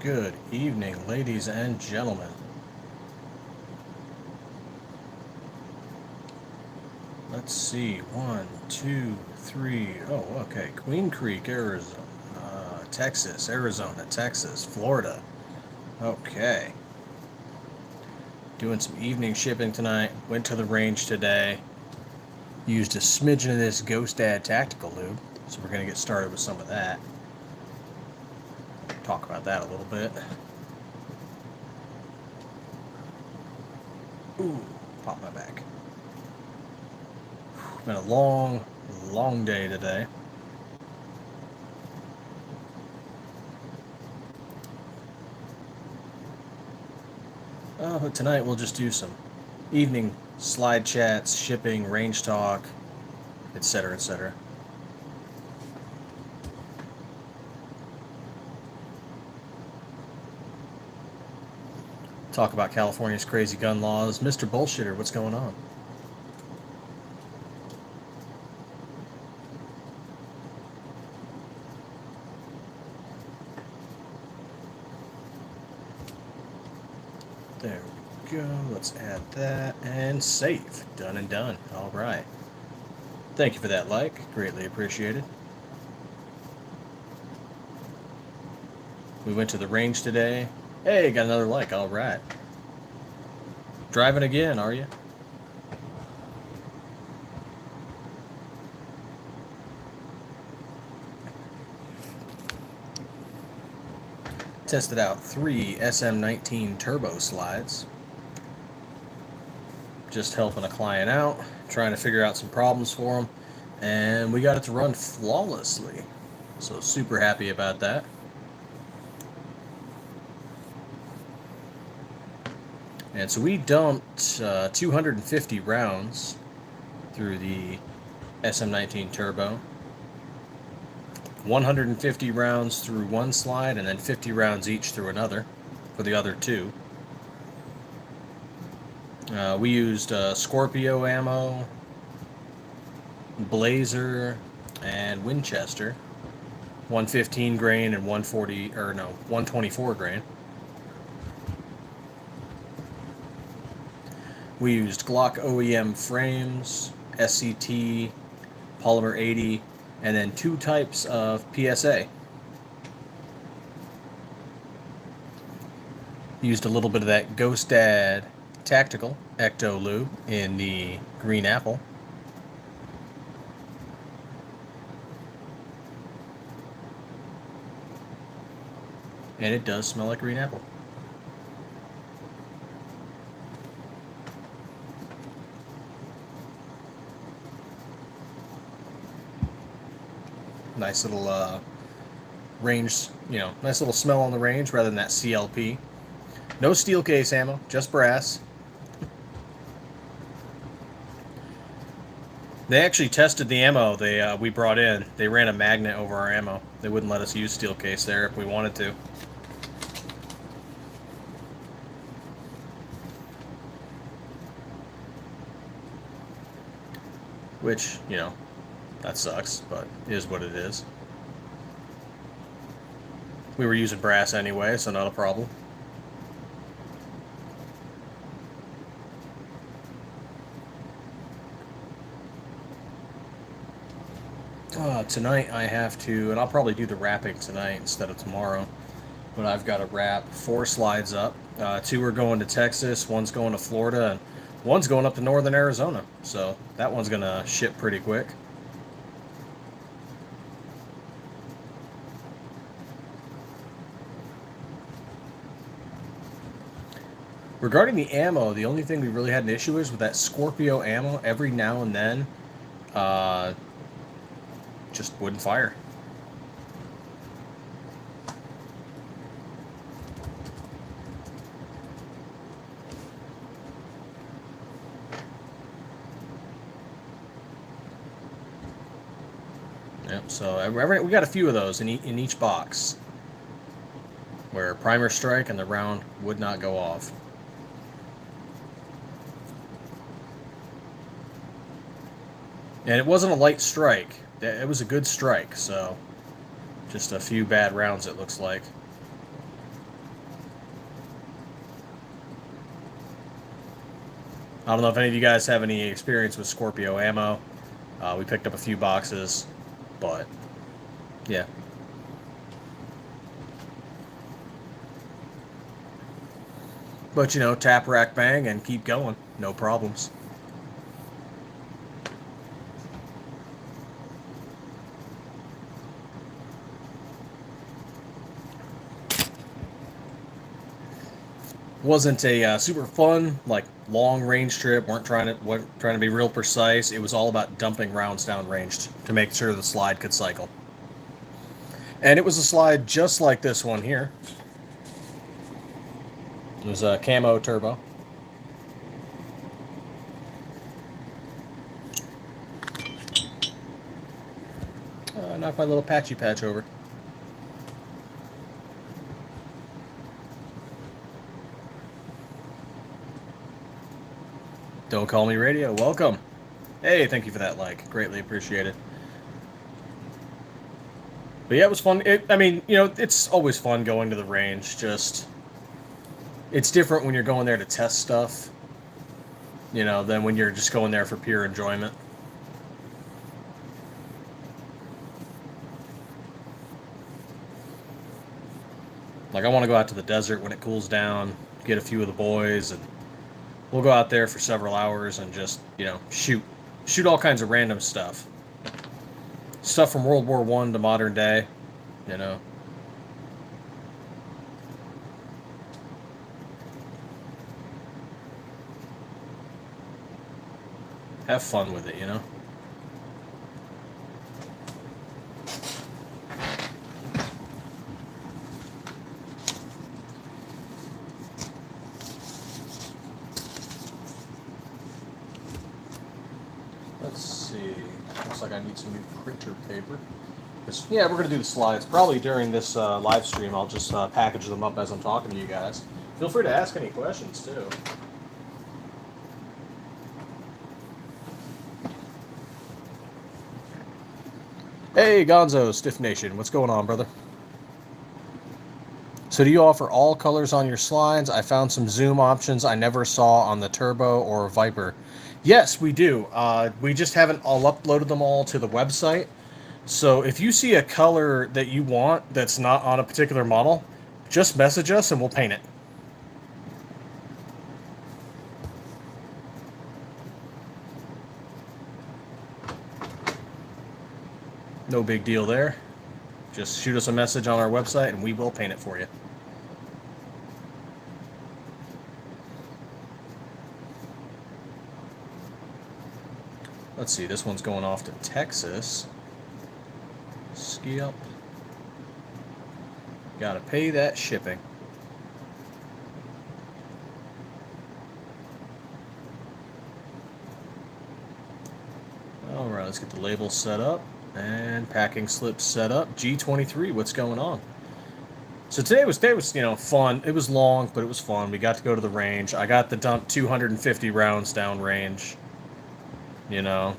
Good evening, ladies and gentlemen. Let's see. 1, 2, 3. Oh, okay. Queen Creek, Arizona. Texas, Arizona, Texas, Florida. Okay. Doing some evening shipping tonight. Went to the range today. Used a smidgen of this Ghost Dad tactical lube. So we're going to get started with some of that. Talk about that a little bit. Ooh, pop my back. Been a long, long day today. But tonight we'll just do some evening slide chats, shipping, range talk, etc., etc. Talk about California's crazy gun laws. Mr. Bullshitter, what's going on? There we go. Let's add that and save. Done and done. All right. Thank you for that like. Greatly appreciated. We went to the range today. Hey, got another like. All right. Driving again, are you? Tested out 3 SM19 turbo slides. Just helping a client out, trying to figure out some problems for them, and we got it to run flawlessly. So super happy about that. And so we dumped 250 rounds through the SM19 turbo. 150 rounds through one slide, and then 50 rounds each through another for the other two. We used Scorpio ammo, Blazer, and Winchester. 115 grain and 124 grain. We used Glock OEM frames, SCT, Polymer 80, and then 2 types of PSA. Used a little bit of that Ghost Dad Tactical Ecto Lube in the green apple. And it does smell like green apple. Nice little range, nice little smell on the range rather than that CLP. No steel case ammo, just brass. They actually tested the ammo we brought in. They ran a magnet over our ammo. They wouldn't let us use steel case there if we wanted to. Which, that sucks, but it is what it is. We were using brass anyway, so not a problem. Tonight I have to, and I'll probably do the wrapping tonight instead of tomorrow, but I've got to wrap 4 slides up. 2 are going to Texas, 1's going to Florida, and 1's going up to northern Arizona, so that one's going to ship pretty quick. Regarding the ammo, the only thing we really had an issue is with that Scorpio ammo. Every now and then, just wouldn't fire. Yep. So we got a few of those in each box, where primer strike and the round would not go off. And it wasn't a light strike. It was a good strike, so just a few bad rounds, it looks like. I don't know if any of you guys have any experience with Scorpio ammo. We picked up a few boxes, but yeah. But, you know, tap, rack, bang, and keep going. No problems. Wasn't a super fun, like, long range trip. Weren't trying to be real precise. It was all about dumping rounds down range to make sure the slide could cycle. And it was a slide just like this one here. It was a camo turbo. Knock my little patchy patch over. Don't Call Me Radio. Welcome. Hey, thank you for that like. Greatly appreciated. But yeah, it was fun. I mean, you know, it's always fun going to the range. Just, it's different when you're going there to test stuff, you know, than when you're just going there for pure enjoyment. Like, I want to go out to the desert when it cools down, get a few of the boys, and we'll go out there for several hours and just, you know, shoot all kinds of random stuff. Stuff from World War I to modern day, you know. Have fun with it, you know. Let's see. Looks like I need some new printer paper. Yeah, we're going to do the slides. Probably during this live stream, I'll just package them up as I'm talking to you guys. Feel free to ask any questions, too. Hey, Gonzo, Stiff Nation. What's going on, brother? So do you offer all colors on your slides? I found some zoom options I never saw on the Turbo or Viper. Yes, we do. We just haven't all uploaded them all to the website. So if you see a color that you want that's not on a particular model, just message us and we'll paint it. No big deal there. Just shoot us a message on our website and we will paint it for you. Let's see, this one's going off to Texas. Ski up. Gotta pay that shipping. Alright, let's get the label set up. And packing slips set up. G23, what's going on? So today was you know, fun. It was long, but it was fun. We got to go to the range. I got to dump 250 rounds down range. You know.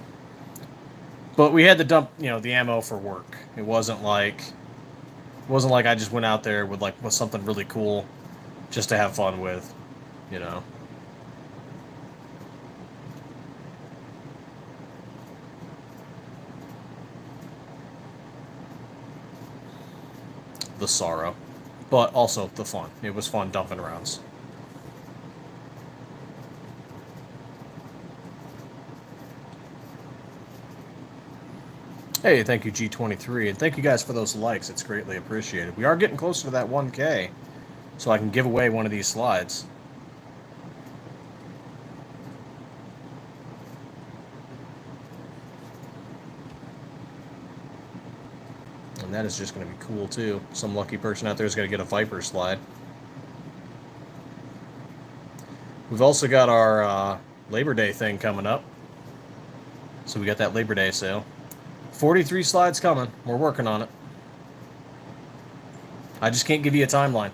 But we had to dump, you know, the ammo for work. It wasn't like I just went out there with something really cool just to have fun with, you know. The sorrow, but also the fun. It was fun dumping rounds. Hey, thank you, G23, and thank you guys for those likes. It's greatly appreciated. We are getting closer to that 1K, so I can give away one of these slides. And that is just going to be cool, too. Some lucky person out there is going to get a Viper slide. We've also got our Labor Day thing coming up. So we got that Labor Day sale. 43 slides coming. We're working on it. I just can't give you a timeline.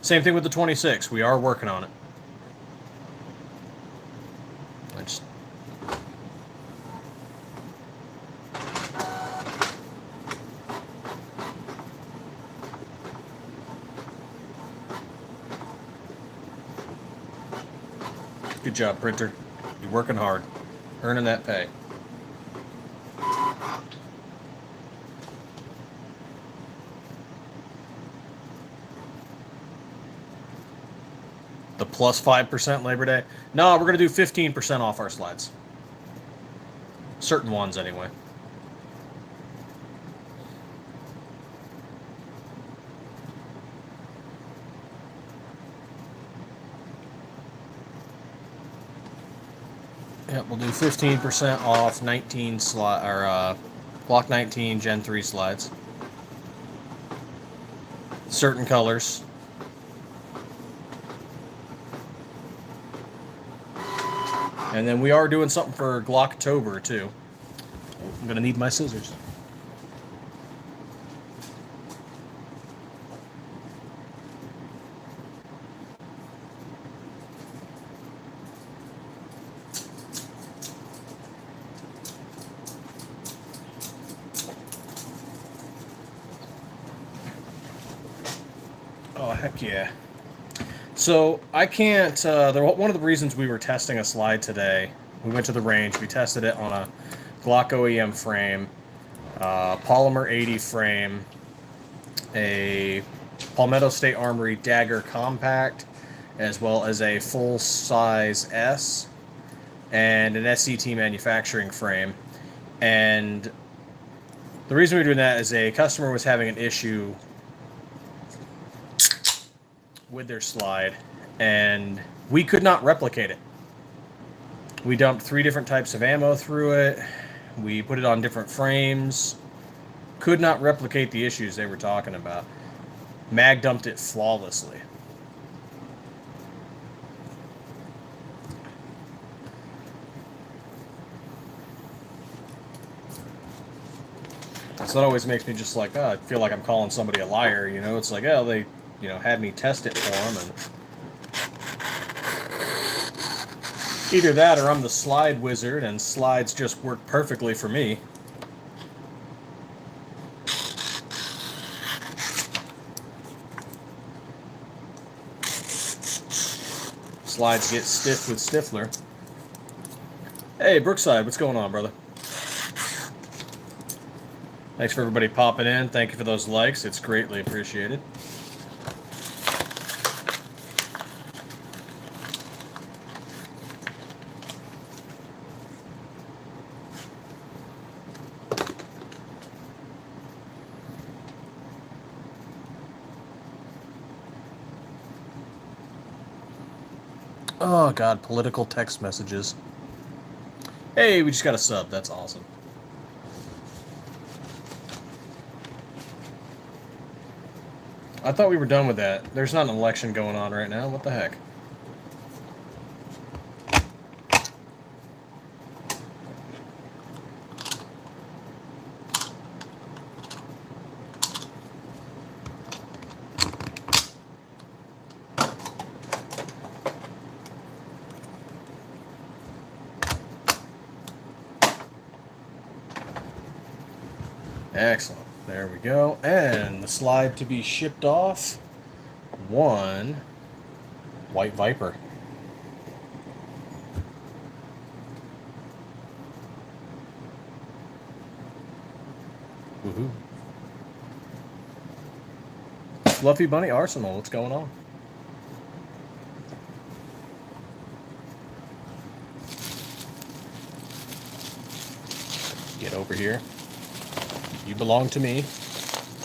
Same thing with the 26. We are working on it. Good job, printer. You're working hard, earning that pay. The plus 5% Labor Day? No, we're going to do 15% off our slides. Certain ones, anyway. Yep, we'll do 15% off 19 slide or Glock 19 Gen 3 slides. Certain colors. And then we are doing something for Glocktober too. I'm gonna need my scissors. Oh, heck yeah. So I can't, one of the reasons we were testing a slide today, we went to the range, we tested it on a Glock OEM frame, Polymer 80 frame, a Palmetto State Armory Dagger Compact, as well as a full-size S, and an SCT Manufacturing frame. And the reason we were doing that is a customer was having an issue with their slide, and we could not replicate it. We dumped 3 different types of ammo through it. We put it on different frames. Could not replicate the issues they were talking about. Mag dumped it flawlessly. So that always makes me just like, I feel like I'm calling somebody a liar, you know? It's like, oh, they, had me test it for them, and either that or I'm the slide wizard and slides just work perfectly for me. Slides get stiff with Stiffler. Hey, Brookside, what's going on, brother? Thanks for everybody popping in. Thank you for those likes. It's greatly appreciated. Oh, God, political text messages. Hey, we just got a sub. That's awesome. I thought we were done with that. There's not an election going on right now. What the heck? Excellent. There we go. And the slide to be shipped off, 1 White Viper. Woohoo. Fluffy Bunny Arsenal, what's going on? Get over here. You belong to me.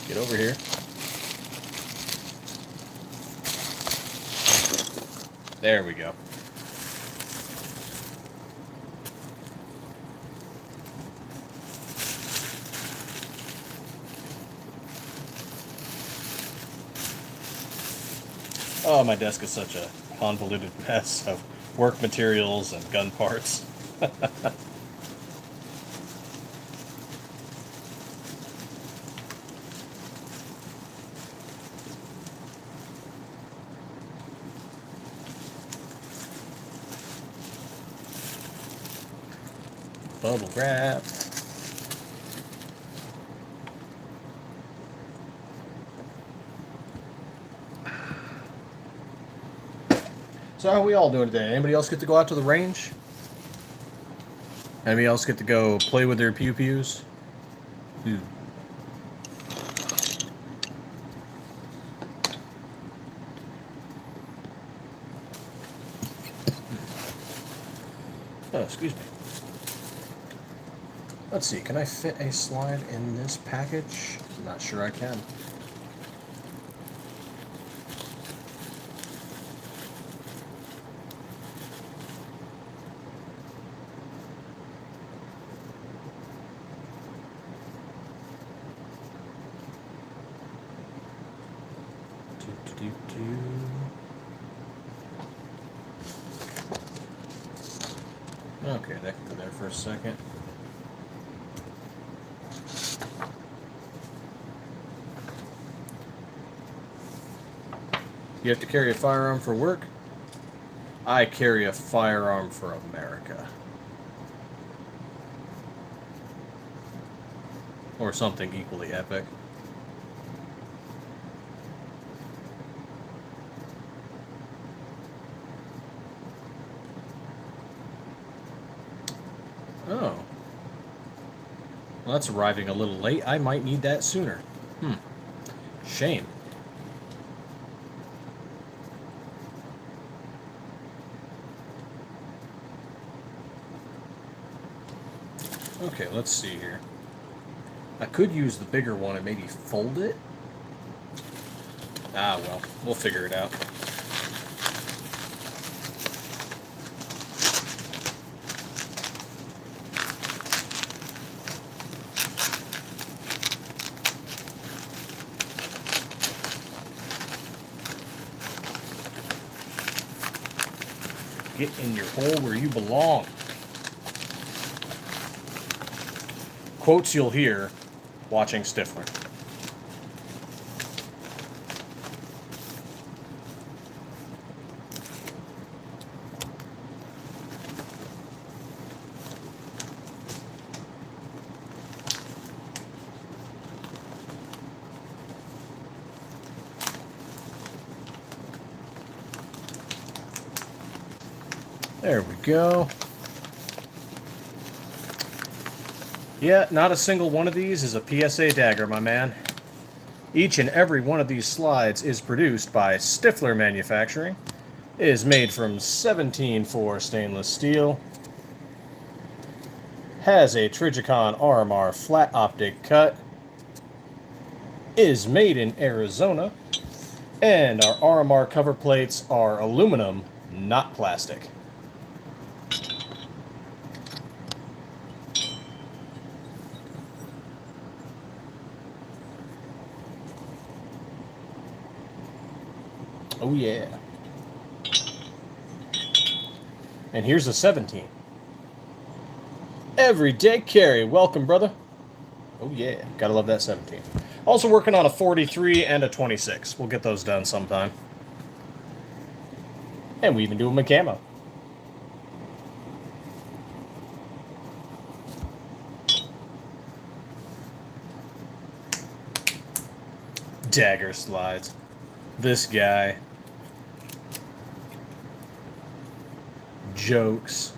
Get over here. There we go. Oh, my desk is such a convoluted mess of work materials and gun parts. Bubble wrap. So how are we all doing today? Anybody else get to go out to the range? Anybody else get to go play with their pew-pews? Ooh. Oh, excuse me. Let's see, can I fit a slide in this package? I'm not sure I can. Okay, that can go there for a second. You have to carry a firearm for work? I carry a firearm for America. Or something equally epic. Oh. Well, that's arriving a little late. I might need that sooner. Shame. Okay, let's see here. I could use the bigger one and maybe fold it. Ah, well, we'll figure it out. Get in your hole where you belong. Quotes you'll hear watching Stiffler. There we go. Yeah, not a single one of these is a PSA dagger, my man. Each and every one of these slides is produced by Stiffler Manufacturing. It is made from 17-4 stainless steel. Has a Trijicon RMR flat optic cut. Is made in Arizona. And our RMR cover plates are aluminum, not plastic. Oh yeah. And here's a 17. Everyday carry. Welcome, brother. Oh yeah. Gotta love that 17. Also working on a 43 and a 26. We'll get those done sometime. And we even do them in camo. Dagger slides. This guy. Jokes.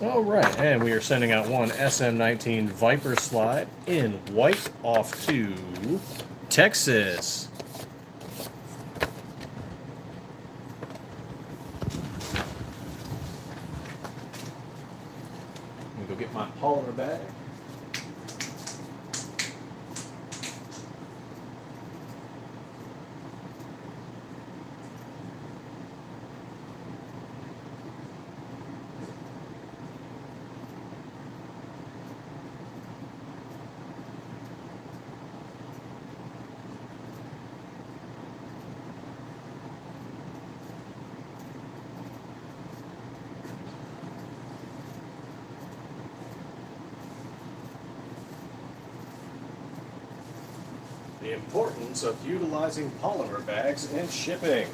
All right, and we are sending out one SM19 Viper slide in white off to Texas. Let me go get my polymer bag. The importance of utilizing polymer bags in shipping.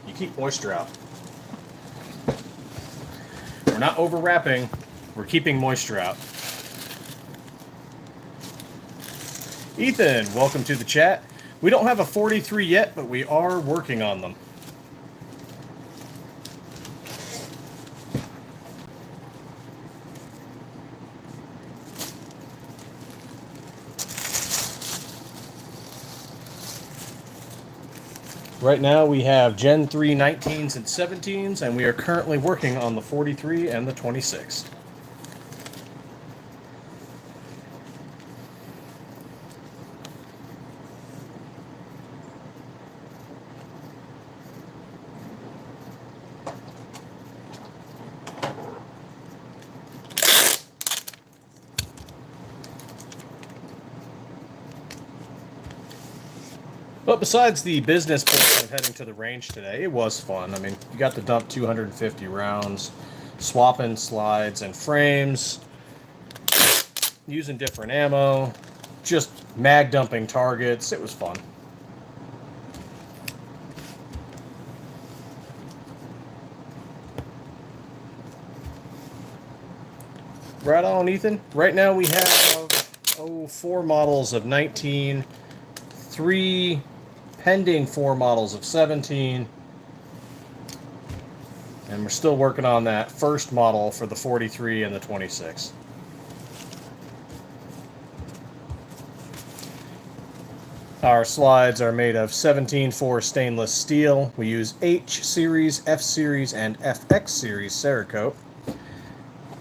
You keep moisture out. We're not over wrapping, we're keeping moisture out. Ethan, welcome to the chat. We don't have a 43 yet, but we are working on them. Right now we have Gen 3 19s and 17s, and we are currently working on the 43 and the 26. But besides the business portion of heading to the range today, it was fun. I mean, you got to dump 250 rounds, swapping slides and frames, using different ammo, just mag dumping targets. It was fun. Right on, Ethan. Right now we have 4 models of 19, 3 pending 4 models of 17, and we're still working on that first model for the 43 and the 26. Our slides are made of 17-4 stainless steel. We use H series, F series, and FX series Cerakote.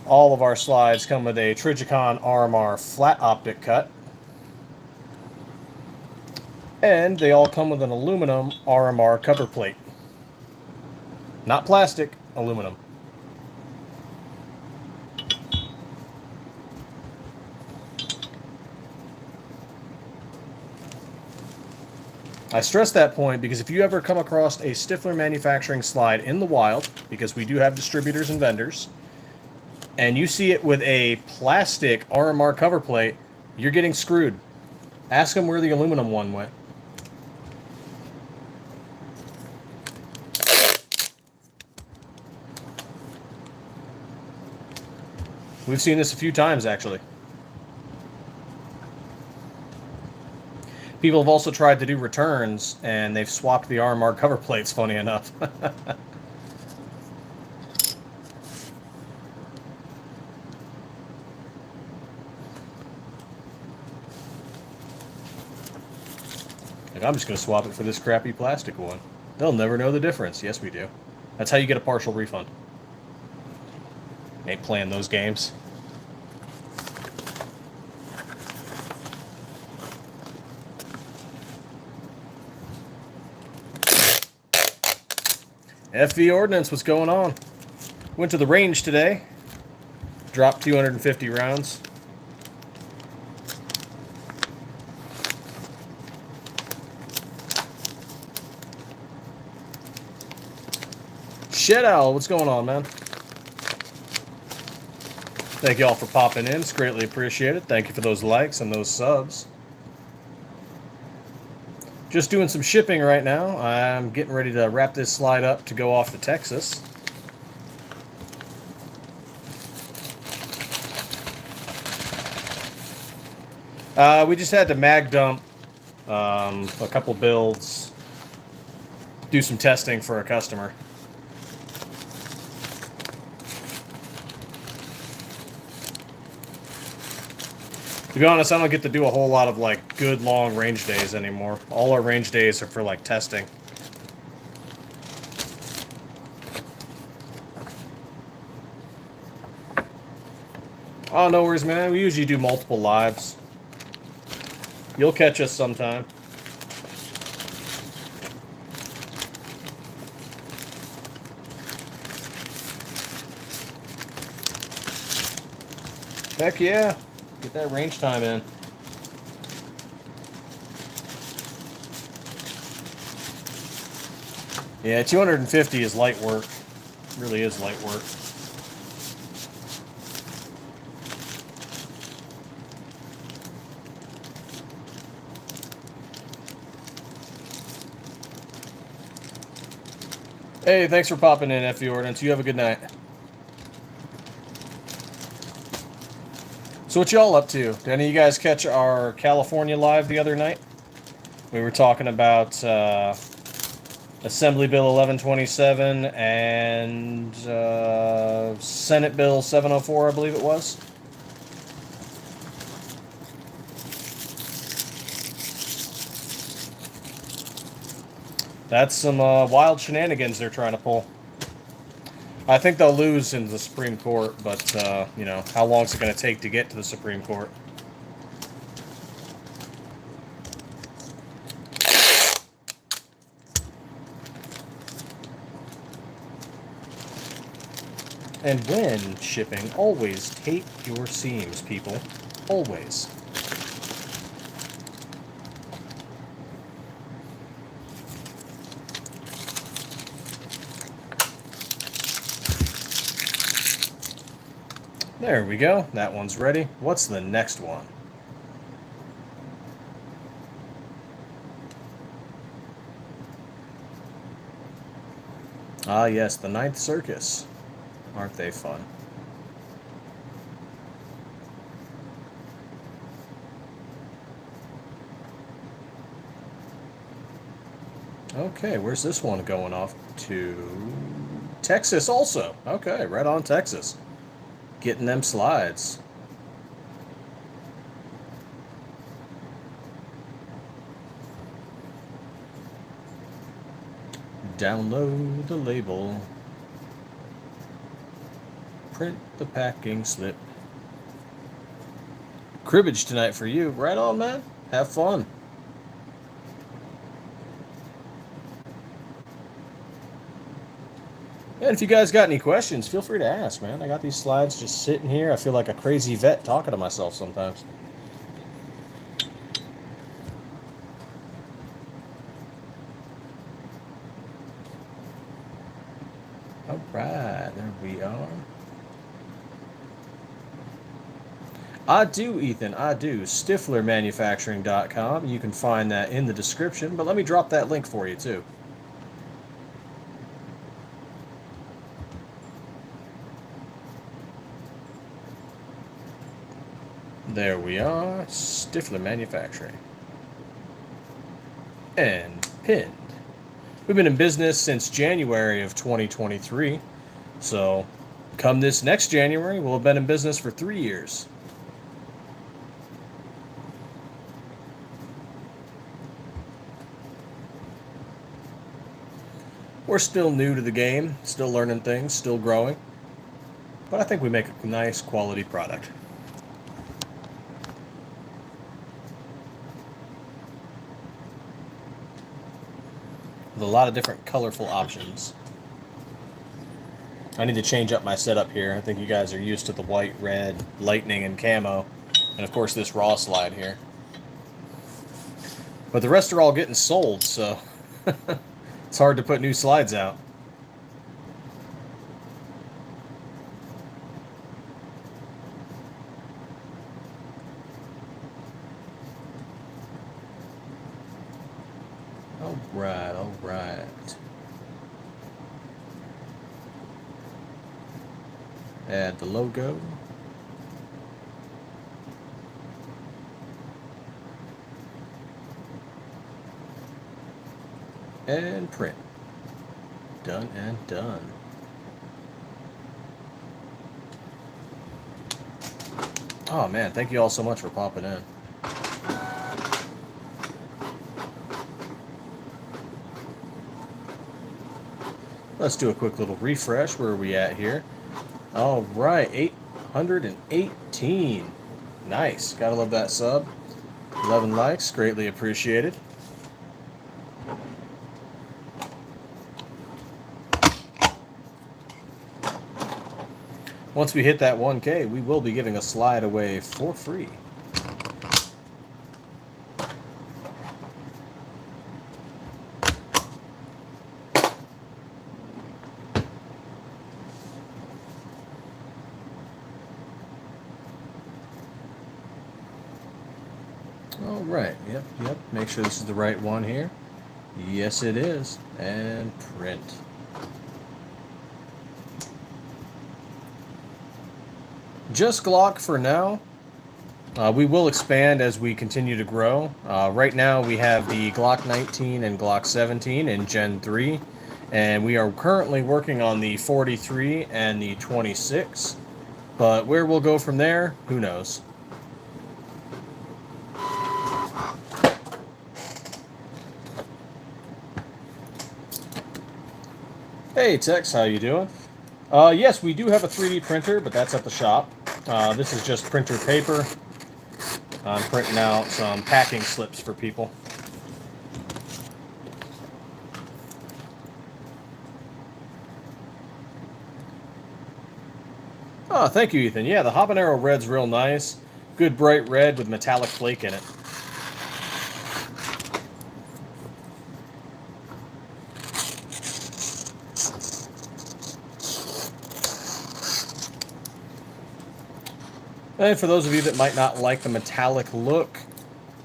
All of our slides come with a Trijicon RMR flat optic cut. And they all come with an aluminum RMR cover plate. Not plastic, aluminum. I stress that point because if you ever come across a Stiffler Manufacturing slide in the wild, because we do have distributors and vendors, and you see it with a plastic RMR cover plate, you're getting screwed. Ask them where the aluminum one went. We've seen this a few times, actually. People have also tried to do returns, and they've swapped the RMR cover plates, funny enough. Like, I'm just going to swap it for this crappy plastic one. They'll never know the difference. Yes, we do. That's how you get a partial refund. Ain't playing those games. FV Ordnance, what's going on? Went to the range today. Dropped 250 rounds. Shed Owl, what's going on, man? Thank you all for popping in. It's greatly appreciated. Thank you for those likes and those subs. Just doing some shipping right now. I'm getting ready to wrap this slide up to go off to Texas. We just had to mag dump a couple builds, do some testing for a customer. To be honest, I don't get to do a whole lot of like good long range days anymore. All our range days are for like testing. Oh, no worries, man. We usually do multiple lives. You'll catch us sometime. Heck yeah. Get that range time in. Yeah, 250 is light work. It really is light work. Hey, thanks for popping in, FV Ordnance. You have a good night. So what y'all up to? Did any of you guys catch our California live the other night? We were talking about Assembly Bill 1127 and Senate Bill 704, I believe it was. That's some wild shenanigans they're trying to pull. I think they'll lose in the Supreme Court, but, you know, how long is it going to take to get to the Supreme Court? And when shipping, always tape your seams, people. Always. There we go. That one's ready. What's the next one? Ah, yes, the Ninth Circus. Aren't they fun? Okay, where's this one going off to? Texas also. Okay, right on Texas. Getting them slides. Download the label. Print the packing slip. Cribbage tonight for you. Right on, man. Have fun. And if you guys got any questions, feel free to ask, man. I got these slides just sitting here. I feel like a crazy vet talking to myself sometimes. All right, there we are. I do, Ethan. I do. StifflerManufacturing.com. You can find that in the description, but let me drop that link for you, too. There we are. Stiffler Manufacturing. And pinned. We've been in business since January of 2023. So, come this next January, we'll have been in business for 3 years. We're still new to the game, still learning things, still growing. But I think we make a nice quality product. With a lot of different colorful options. I need to change up my setup here. I think you guys are used to the white, red, lightning, and camo. And of course this raw slide here. But the rest are all getting sold, so it's hard to put new slides out. All right, all right. Add the logo. And print. Done and done. Oh man, thank you all so much for popping in. Let's do a quick little refresh. Where are we at here? All right, 818. Nice. Gotta love that sub. 11 likes, greatly appreciated. Once we hit that 1K, we will be giving a slide away for free. All right, yep. Make sure this is the right one here. Yes, it is. And print. Just Glock for now. We will expand as we continue to grow. Right now we have the Glock 19 and Glock 17 in Gen 3, and we are currently working on the 43 and the 26, but where we'll go from there, who knows. Hey Tex, how you doing? Yes, we do have a 3D printer, but that's at the shop. This is just printer paper. I'm printing out some packing slips for people. Oh, thank you, Ethan. Yeah, the habanero red's real nice. Good bright red with metallic flake in it. And for those of you that might not like the metallic look,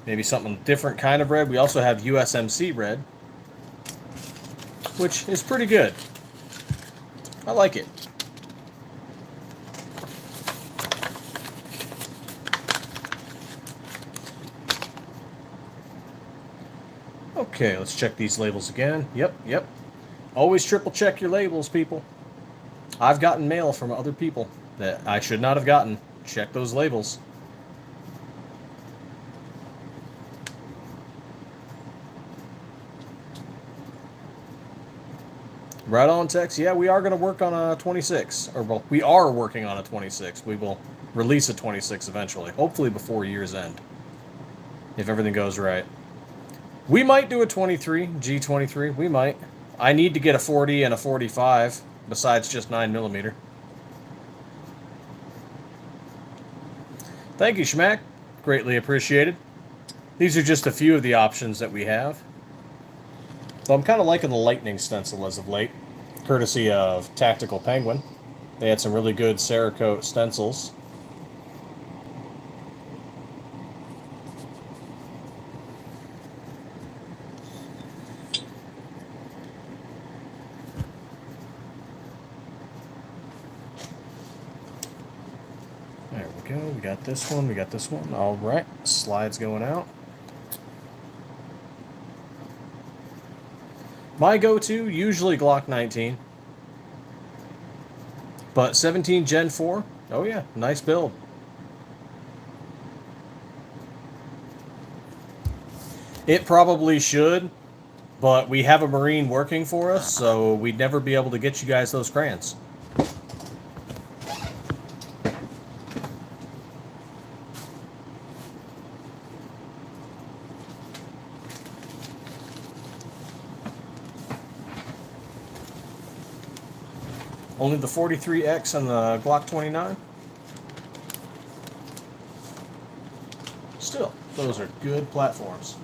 maybe something different kind of red, we also have USMC red, which is pretty good. I like it. Okay, let's check these labels again. Yep. Always triple check your labels, people. I've gotten mail from other people that I should not have gotten. Check those labels. Right on, Tex. Yeah, we are going to work on a 26. Or, well, we are working on a 26. We will release a 26 eventually. Hopefully before year's end. If everything goes right. We might do a 23, G23. We might. I need to get a 40 and a 45, besides just 9mm. Thank you, Schmack. Greatly appreciated. These are just a few of the options that we have. So I'm kind of liking the lightning stencil as of late, courtesy of Tactical Penguin. They had some really good Cerakote stencils. There we go. We got this one. We got this one. All right. Slides going out. My go-to, usually Glock 19. But 17 Gen 4, oh yeah, nice build. It probably should, but we have a Marine working for us, so we'd never be able to get you guys those crayons. Only the 43X and the Glock 29? Still, those are good platforms.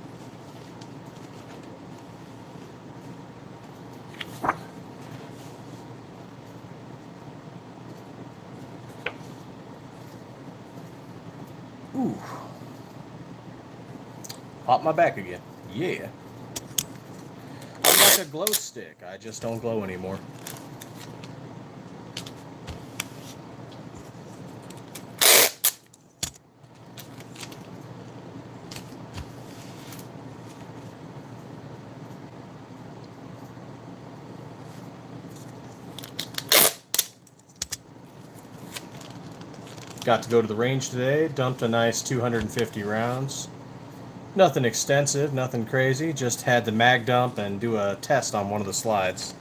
Ooh. Pop my back again. Yeah. I'm like a glow stick. I just don't glow anymore. Got to go to the range today, dumped a nice 250 rounds. Nothing extensive, nothing crazy, just had to mag dump and do a test on one of the slides.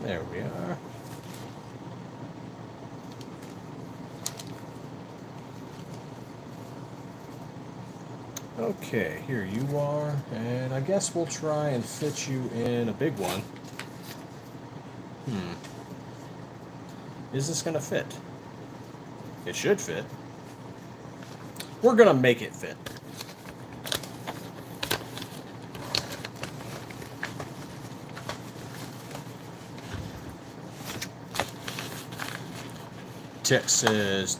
There we are. Okay, here you are, and I guess we'll try and fit you in a big one. Is this gonna fit? It should fit. We're gonna make it fit. Tex says,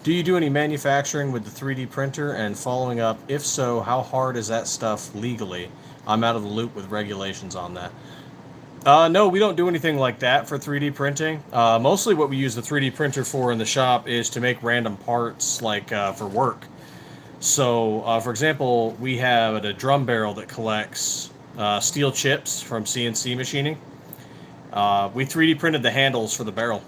do you do any manufacturing with the 3D printer? And following up, if so, how hard is that stuff legally? I'm out of the loop with regulations on that. No, we don't do anything like that for 3D printing. Mostly what we use the 3D printer for in the shop is to make random parts, like for work. So, for example, we have a drum barrel that collects steel chips from CNC machining. We 3D printed the handles for the barrel.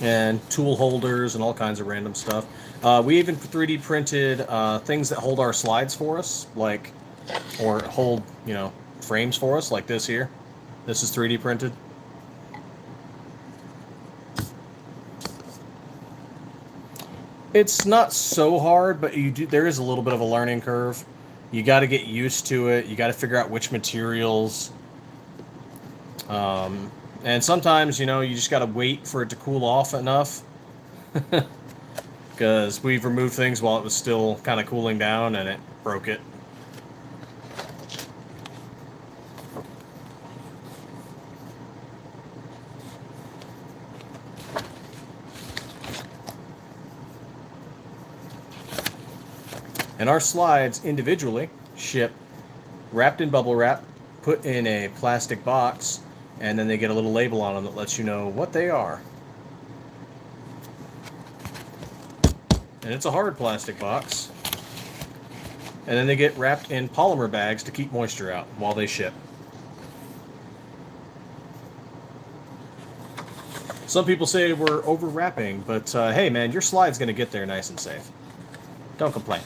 And tool holders and all kinds of random stuff. We even 3D printed things that hold our slides for us, like, or hold, frames for us, like this here. This is 3D printed. It's not so hard, but there is a little bit of a learning curve. You got to get used to it. You got to figure out which materials. And sometimes, you just got to wait for it to cool off enough. Because we've removed things while it was still kind of cooling down and it broke it. And our slides individually ship wrapped in bubble wrap, put in a plastic box, and then they get a little label on them that lets you know what they are. And it's a hard plastic box. And then they get wrapped in polymer bags to keep moisture out while they ship. Some people say we're over wrapping, but hey man, your slide's going to get there nice and safe. Don't complain.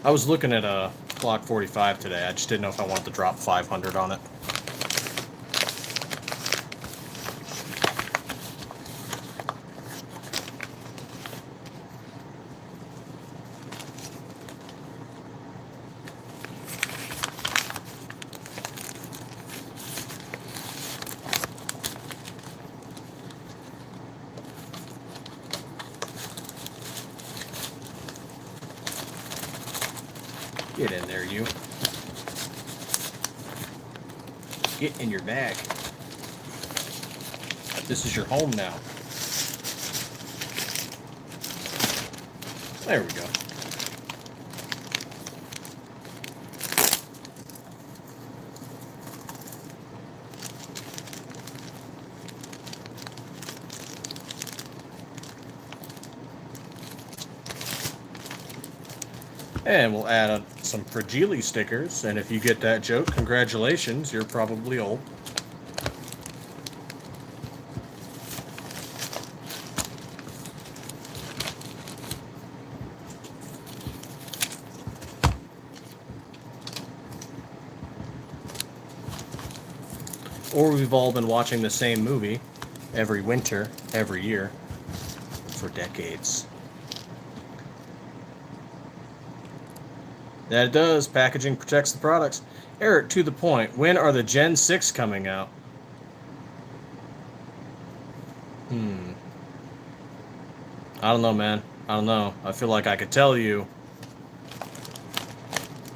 I was looking at a Glock 45 today. I just didn't know if I wanted to drop 500 on it. Get in there, you. Get in your bag. This is your home now. There we go. And we'll add some Fragile stickers, and if you get that joke, congratulations, you're probably old. Or we've all been watching the same movie every winter, every year, for decades. That it does. Packaging protects the products. Eric, to the point, when are the Gen 6 coming out? I don't know, man. I don't know. I feel like I could tell you.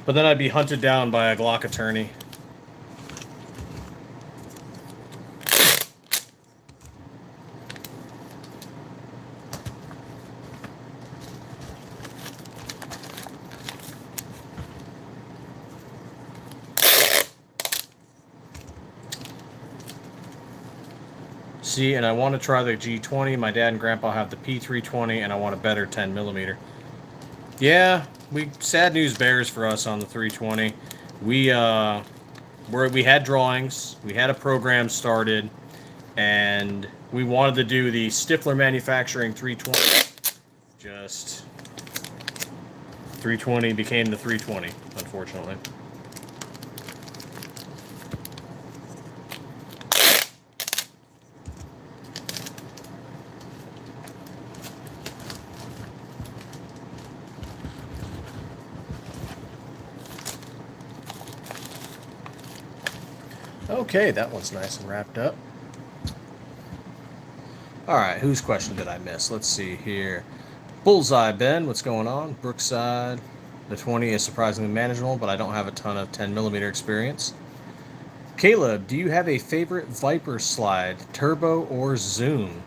But then I'd be hunted down by a Glock attorney. See, and I want to try the G20. My dad and grandpa have the P320, and I want a better 10mm. Yeah, sad news bears for us on the 320. We had drawings, we had a program started, and we wanted to do the Stiffler Manufacturing 320. just 320 became the 320, unfortunately. Okay, that one's nice and wrapped up. All right, whose question did I miss? Let's see here. Bullseye Ben, what's going on? Brookside, the 20 is surprisingly manageable, but I don't have a ton of 10mm experience. Caleb, do you have a favorite Viper slide, turbo or zoom?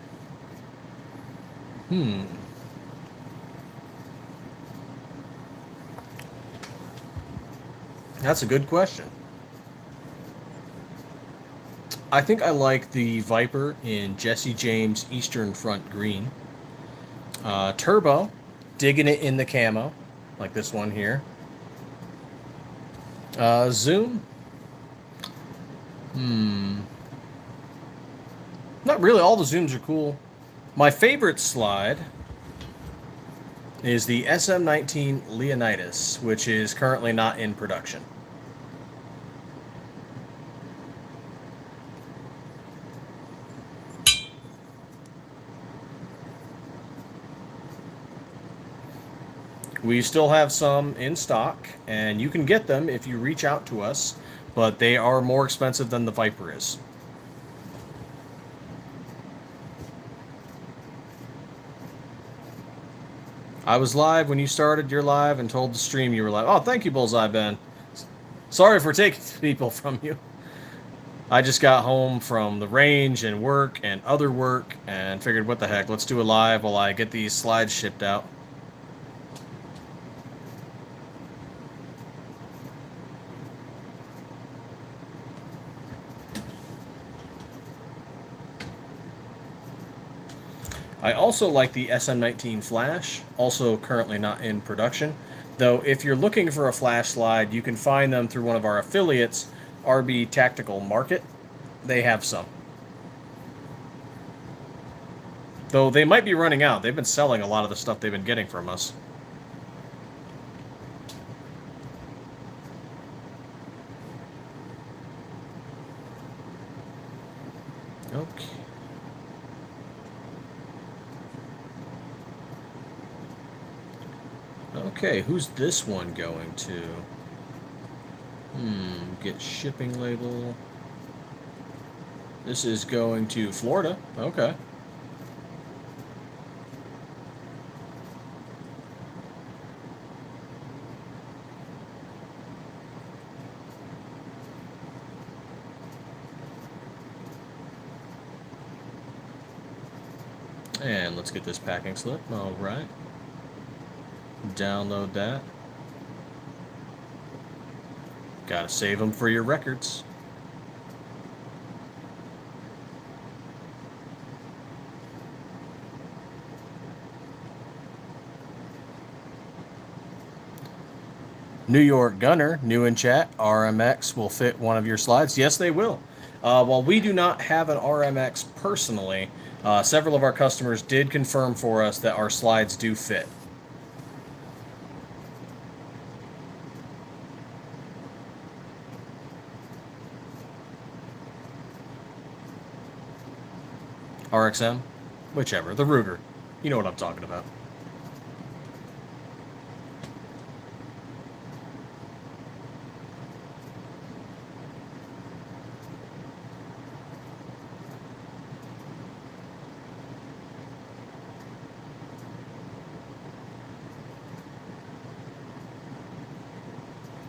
That's a good question. I think I like the Viper in Jesse James Eastern Front Green. Turbo, digging it in the camo, like this one here. Zoom. Not really. All the zooms are cool. My favorite slide is the SM19 Leonidas, which is currently not in production. We still have some in stock, and you can get them if you reach out to us, but they are more expensive than the Viper is. I was live when you started your live and told the stream you were live. Oh, thank you, Bullseye Ben. Sorry for taking people from you. I just got home from the range and work and other work and figured, what the heck, let's do a live while I get these slides shipped out. I also like the SM19 Flash, also currently not in production. Though if you're looking for a flash slide, you can find them through one of our affiliates, RB Tactical Market. They have some. Though they might be running out. They've been selling a lot of the stuff they've been getting from us. Okay. Okay, who's this one going to? Get shipping label. This is going to Florida. Okay. And let's get this packing slip. All right. Download that. Gotta save them for your records. New York Gunner, new in chat, RMX will fit one of your slides. Yes, they will. While we do not have an RMX personally, several of our customers did confirm for us that our slides do fit. RXM? Whichever. The Ruger. You know what I'm talking about.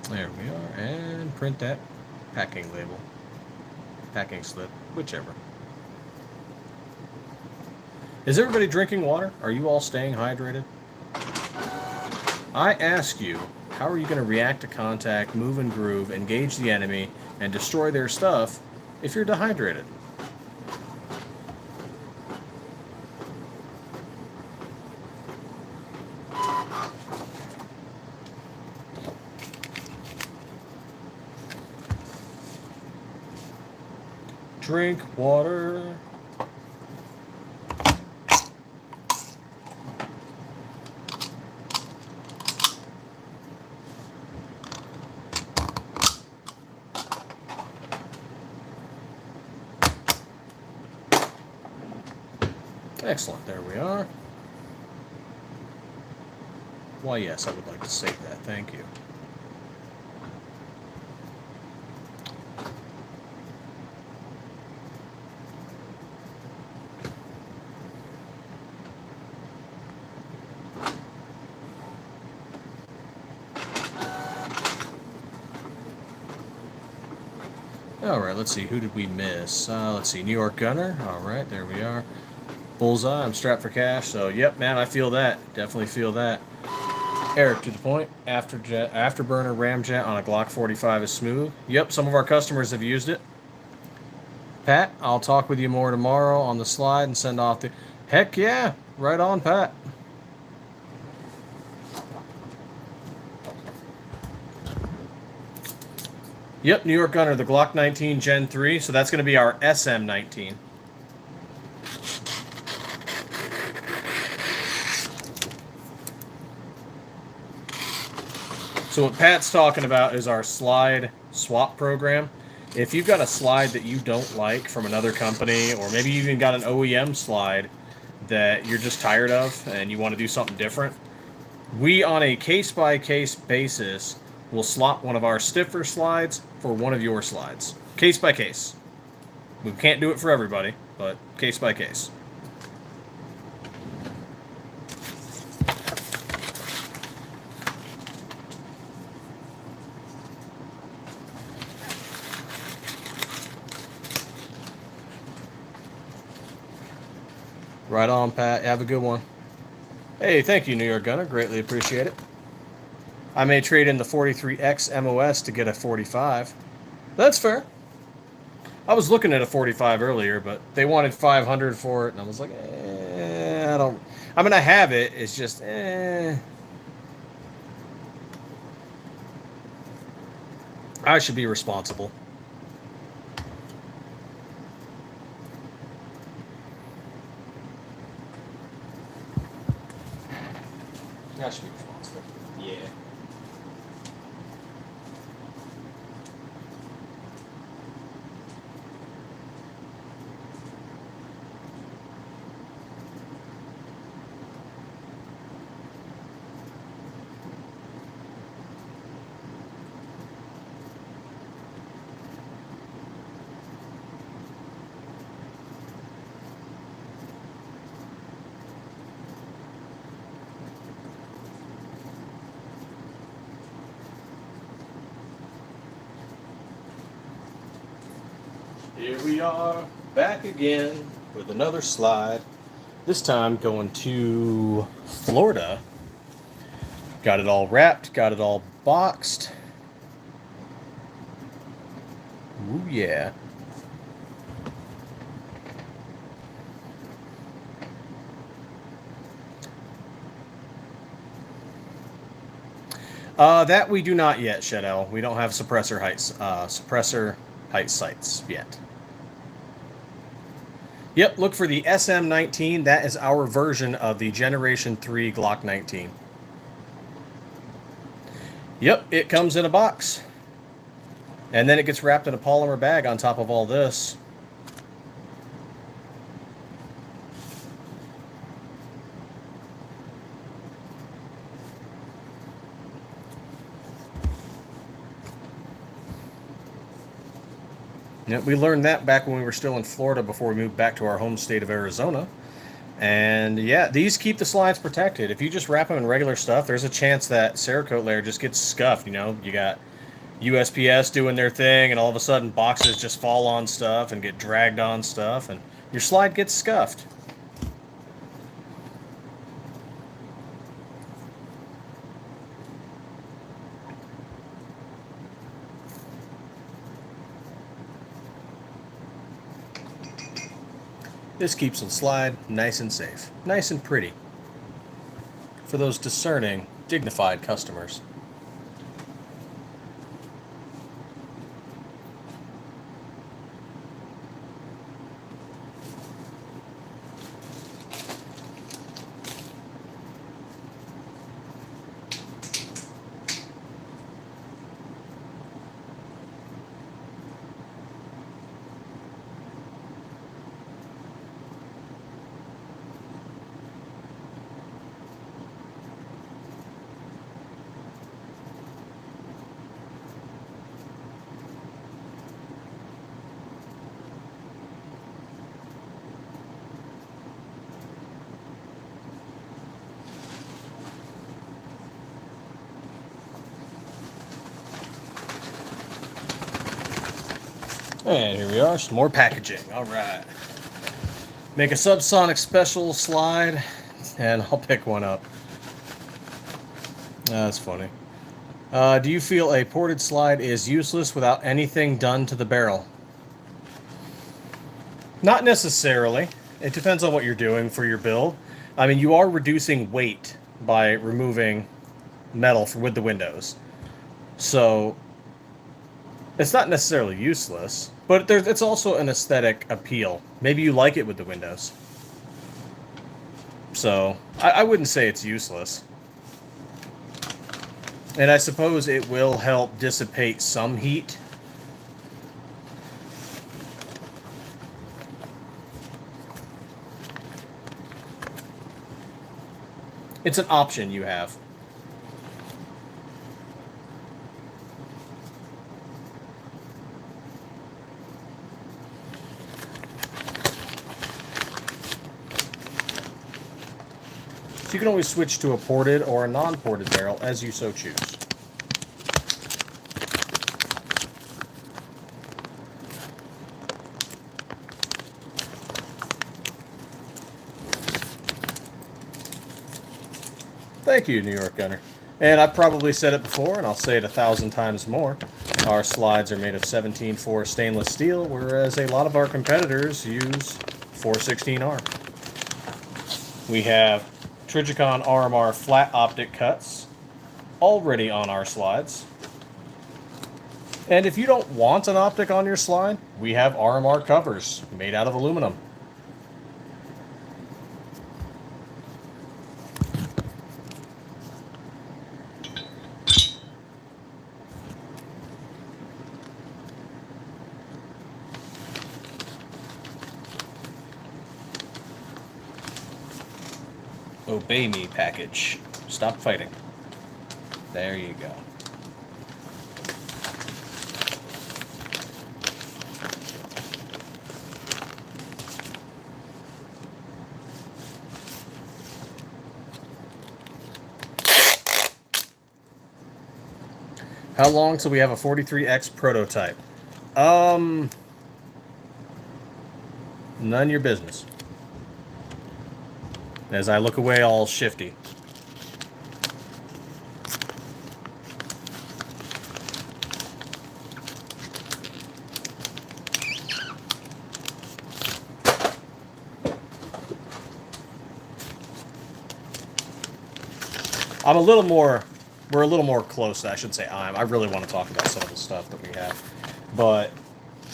There we are. And print that packing label. Packing slip. Whichever. Is everybody drinking water? Are you all staying hydrated? I ask you, how are you going to react to contact, move and groove, engage the enemy, and destroy their stuff if you're dehydrated? Drink water. Excellent. There we are. Why, yes, I would like to save that. Thank you. Alright, let's see. Who did we miss? Let's see. New York Gunner. Alright, there we are. Bullseye. I'm strapped for cash. So, yep, man, I feel that. Definitely feel that. Eric, to the point. Afterburner ramjet on a Glock 45 is smooth. Yep, some of our customers have used it. Pat, I'll talk with you more tomorrow on the slide and send off the... Heck yeah! Right on, Pat. Yep, New York Gunner, the Glock 19 Gen 3. So that's going to be our SM19. So what Pat's talking about is our slide swap program. If you've got a slide that you don't like from another company, or maybe you even got an OEM slide that you're just tired of and you want to do something different, we, on a case-by-case basis, will swap one of our Stiffler slides for one of your slides. Case by case. We can't do it for everybody, but case by case. Right on, Pat. Have a good one. Hey, thank you, New York Gunner. Greatly appreciate it. I may trade in the 43X MOS to get a 45. That's fair. I was looking at a 45 earlier, but they wanted 500 for it, and I was like, I don't... I mean, I have it. It's just, I should be responsible. I should be responsible. Yeah. Here we are, back again with another slide. This time going to Florida. Got it all wrapped, got it all boxed. Ooh, yeah. That we do not yet, Shedell. We don't have suppressor height sights yet. Yep, look for the SM19. That is our version of the Generation 3 Glock 19. Yep, it comes in a box. And then it gets wrapped in a polymer bag on top of all this. Yeah, we learned that back when we were still in Florida before we moved back to our home state of Arizona. And yeah, these keep the slides protected. If you just wrap them in regular stuff, there's a chance that Cerakote layer just gets scuffed. You know, you got USPS doing their thing, and all of a sudden boxes just fall on stuff and get dragged on stuff, and your slide gets scuffed. This keeps the slide nice and safe, nice and pretty, for those discerning, dignified customers. And here we are, some more packaging. All right. Make a subsonic special slide, and I'll pick one up. That's funny. Do you feel a ported slide is useless without anything done to the barrel? Not necessarily. It depends on what you're doing for your build. I mean, you are reducing weight by removing metal with the windows. So, it's not necessarily useless, but it's also an aesthetic appeal. Maybe you like it with the windows. So, I wouldn't say it's useless. And I suppose it will help dissipate some heat. It's an option you have. So you can always switch to a ported or a non-ported barrel as you so choose. Thank you, New York Gunner. And I've probably said it before, and I'll say it 1,000 times more. Our slides are made of 17-4 stainless steel, whereas a lot of our competitors use 416R. We have Trijicon RMR flat optic cuts already on our slides. And if you don't want an optic on your slide, we have RMR covers made out of aluminum. Obey me, package. Stop fighting. There you go. How long till we have a 43X prototype? None of your business. As I look away all shifty. We're a little more close, I should say I really want to talk about some of the stuff that we have. But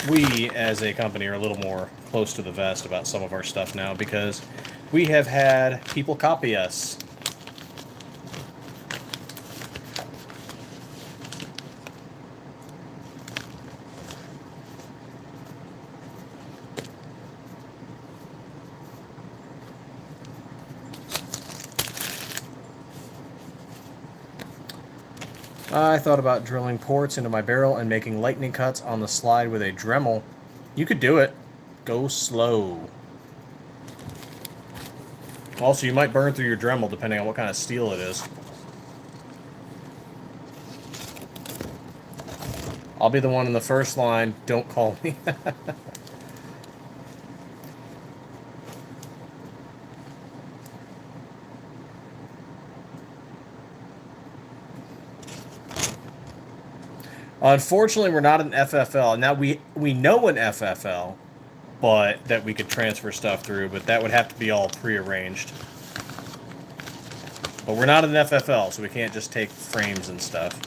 we, as a company, are a little more close to the vest about some of our stuff now because we have had people copy us. I thought about drilling ports into my barrel and making lightning cuts on the slide with a Dremel. You could do it. Go slow. Also, you might burn through your Dremel depending on what kind of steel it is. I'll be the one in the first line. Don't call me. Unfortunately, we're not an FFL. Now, we know an FFL, but that we could transfer stuff through, but that would have to be all prearranged. But we're not an FFL, so we can't just take frames and stuff.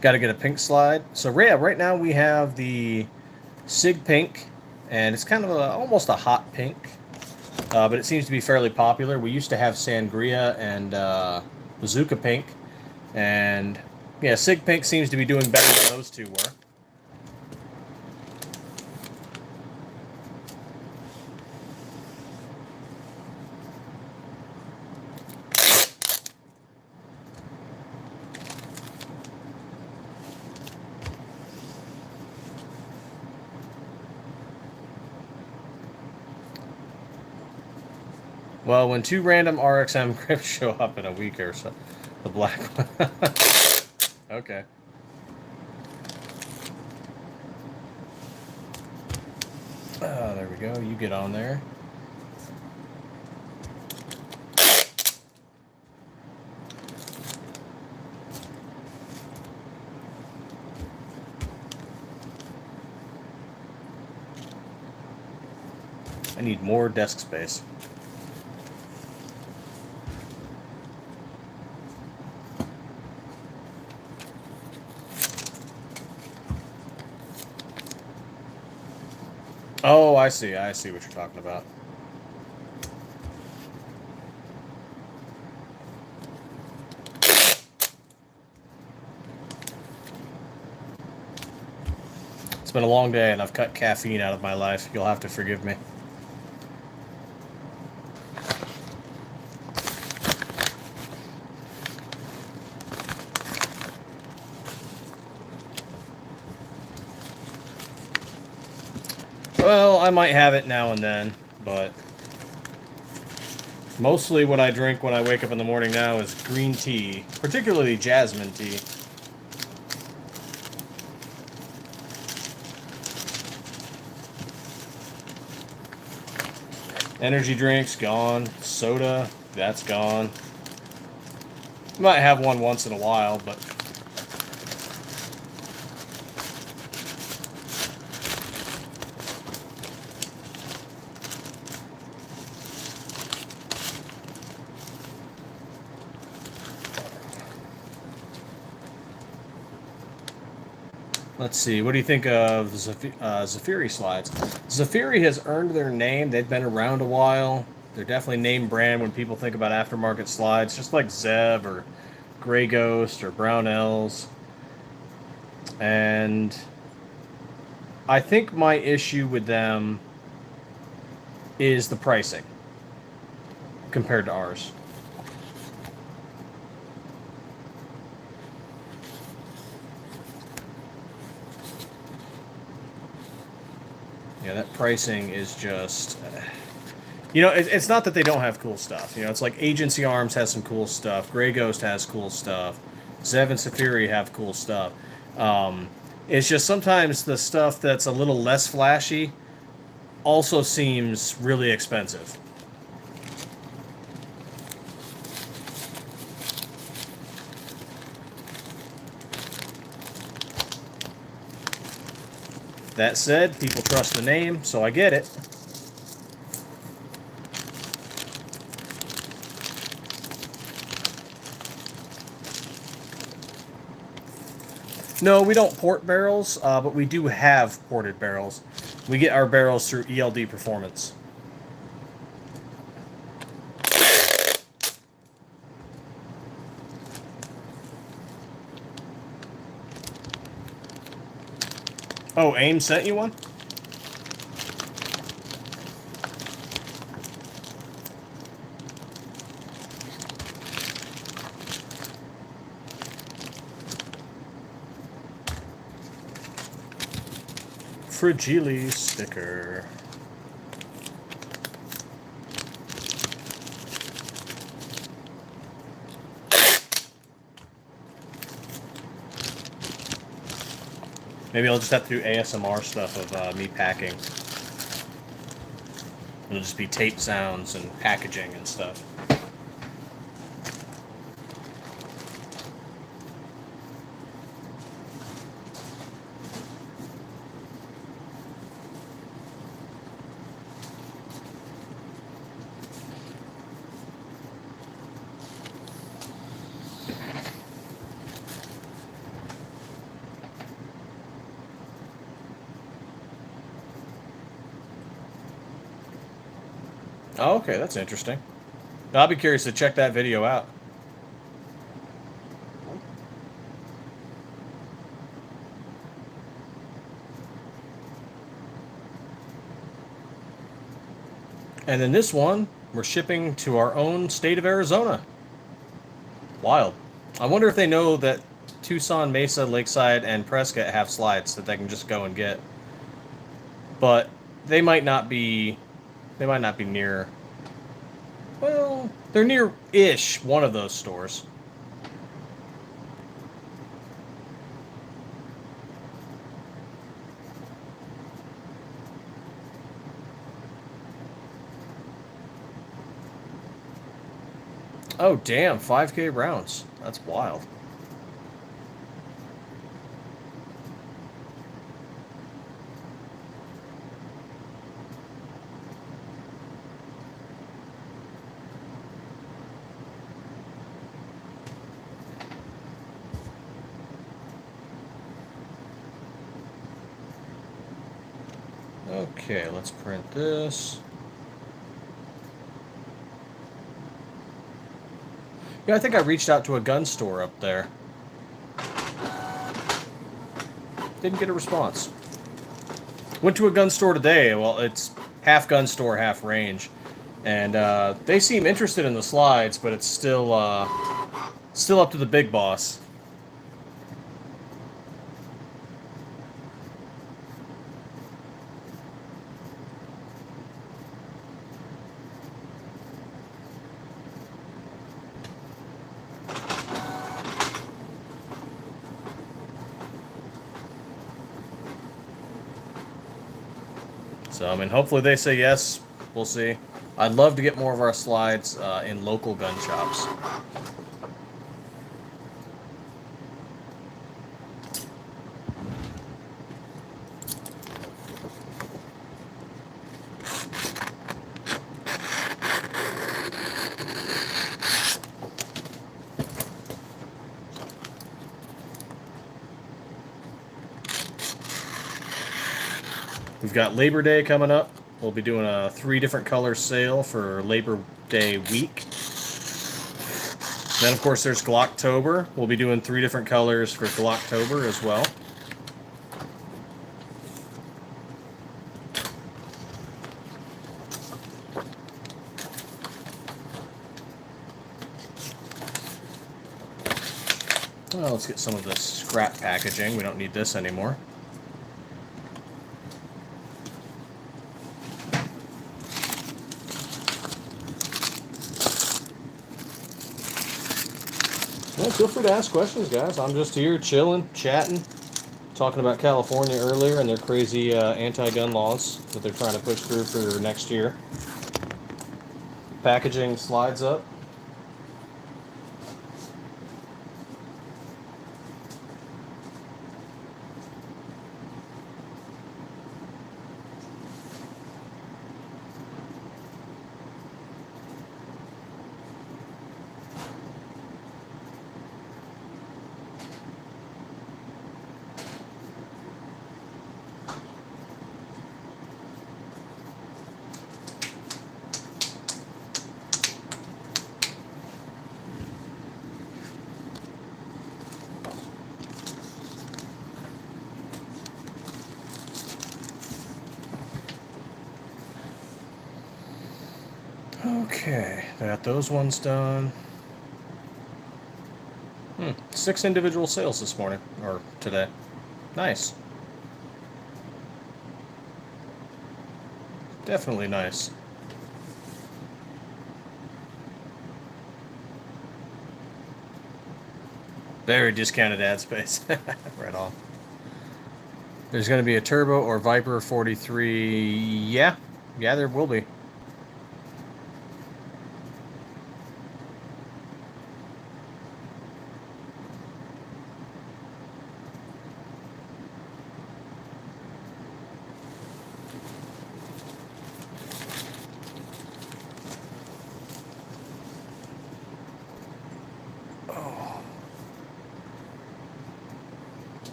Got to get a pink slide. So yeah, right now we have the Sig Pink, and it's kind of almost a hot pink, but it seems to be fairly popular. We used to have Sangria and Bazooka Pink, and yeah, Sig Pink seems to be doing better than those two were. Well, when 2 random RXM grips show up in a week or so, the black one. Okay. There we go. You get on there. I need more desk space. Oh, I see. I see what you're talking about. It's been a long day, and I've cut caffeine out of my life. You'll have to forgive me. Well, I might have it now and then, but mostly what I drink when I wake up in the morning now is green tea, particularly jasmine tea. Energy drinks, gone. Soda, that's gone. Might have one once in a while, but... Let's see, what do you think of the Zafiri slides? Zafiri has earned their name. They've been around a while. They're definitely name brand when people think about aftermarket slides, just like Zev or Grey Ghost or Brownells. And I think my issue with them is the pricing compared to ours. Yeah, that pricing is just... you know, it's not that they don't have cool stuff. You know, it's like Agency Arms has some cool stuff. Grey Ghost has cool stuff. Zev and Safiri have cool stuff. It's just sometimes the stuff that's a little less flashy also seems really expensive. That said, people trust the name, so I get it. No, we don't port barrels, but we do have ported barrels. We get our barrels through ELD Performance. Oh, AIM sent you one? Fragile sticker. Maybe I'll just have to do ASMR stuff of me packing. It'll just be tape sounds and packaging and stuff. Oh, okay, that's interesting. I'll be curious to check that video out. And then this one, we're shipping to our own state of Arizona. Wild. I wonder if they know that Tucson, Mesa, Lakeside, and Prescott have slides that they can just go and get. But they might not be near Well, they're near-ish one of those stores. Oh, damn, 5K rounds. That's wild. Okay, let's print this. Yeah, I think I reached out to a gun store up there. Didn't get a response. Went to a gun store today. Well, it's half gun store, half range. And they seem interested in the slides, but it's still up to the big boss. So, I mean, hopefully they say yes. We'll see. I'd love to get more of our slides in local gun shops. We've got Labor Day coming up. We'll be doing a 3 different color sale for Labor Day week. Then, of course, there's Glocktober. We'll be doing 3 different colors for Glocktober as well. Well, let's get some of this scrap packaging. We don't need this anymore. Well, feel free to ask questions, guys. I'm just here chilling, chatting, talking about California earlier and their crazy anti-gun laws that they're trying to push through for next year. Packaging slides up. Okay, got those ones done. 6 individual sales this morning, or today. Nice. Definitely nice. Very discounted ad space. Right on. There's going to be a Turbo or Viper 43. Yeah, there will be.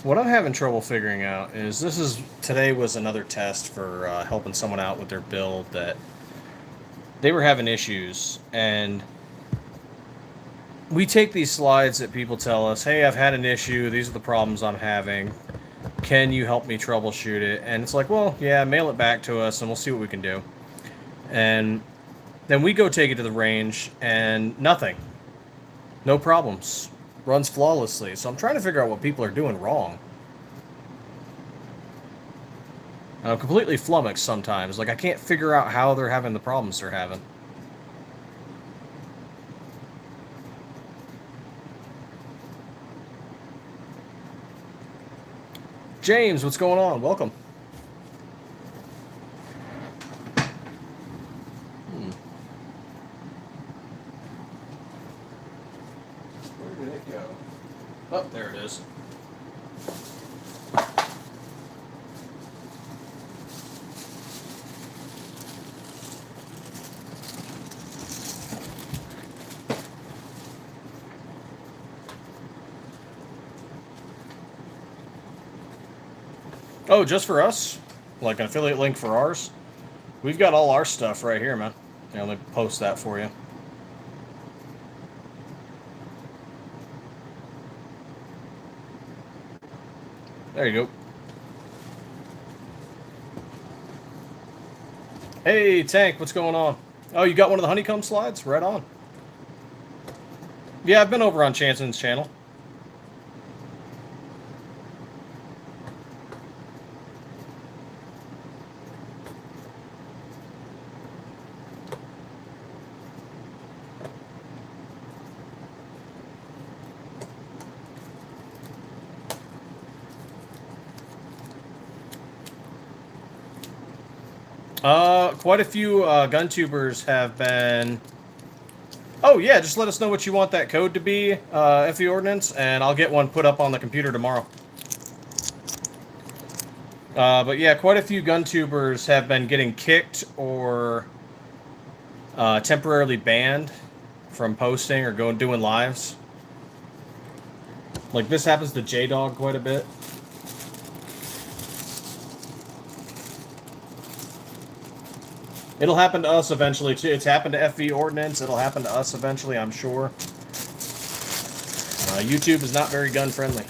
What I'm having trouble figuring out is today was another test for helping someone out with their build that they were having issues, and we take these slides that people tell us, hey, I've had an issue, these are the problems I'm having, can you help me troubleshoot it? And it's like, well, yeah, mail it back to us and we'll see what we can do. And then we go take it to the range and nothing. No problems. Runs flawlessly. So I'm trying to figure out what people are doing wrong. I'm completely flummoxed sometimes. Like, I can't figure out how they're having the problems they're having. James, what's going on? Welcome. Where did it go? Oh, there it is. Oh, just for us? Like an affiliate link for ours? We've got all our stuff right here, man. Yeah, let me post that for you. There you go. Hey, Tank, what's going on? Oh, you got one of the honeycomb slides? Right on. Yeah, I've been over on Chanson's channel. Quite a few gun tubers have been. Oh yeah, just let us know what you want that code to be, FE Ordnance, and I'll get one put up on the computer tomorrow. But yeah, quite a few gun tubers have been getting kicked or temporarily banned from posting or doing lives. Like this happens to J-Dog quite a bit. It'll happen to us eventually too. It's happened to FE Ordnance. It'll happen to us eventually, I'm sure. YouTube is not very gun friendly.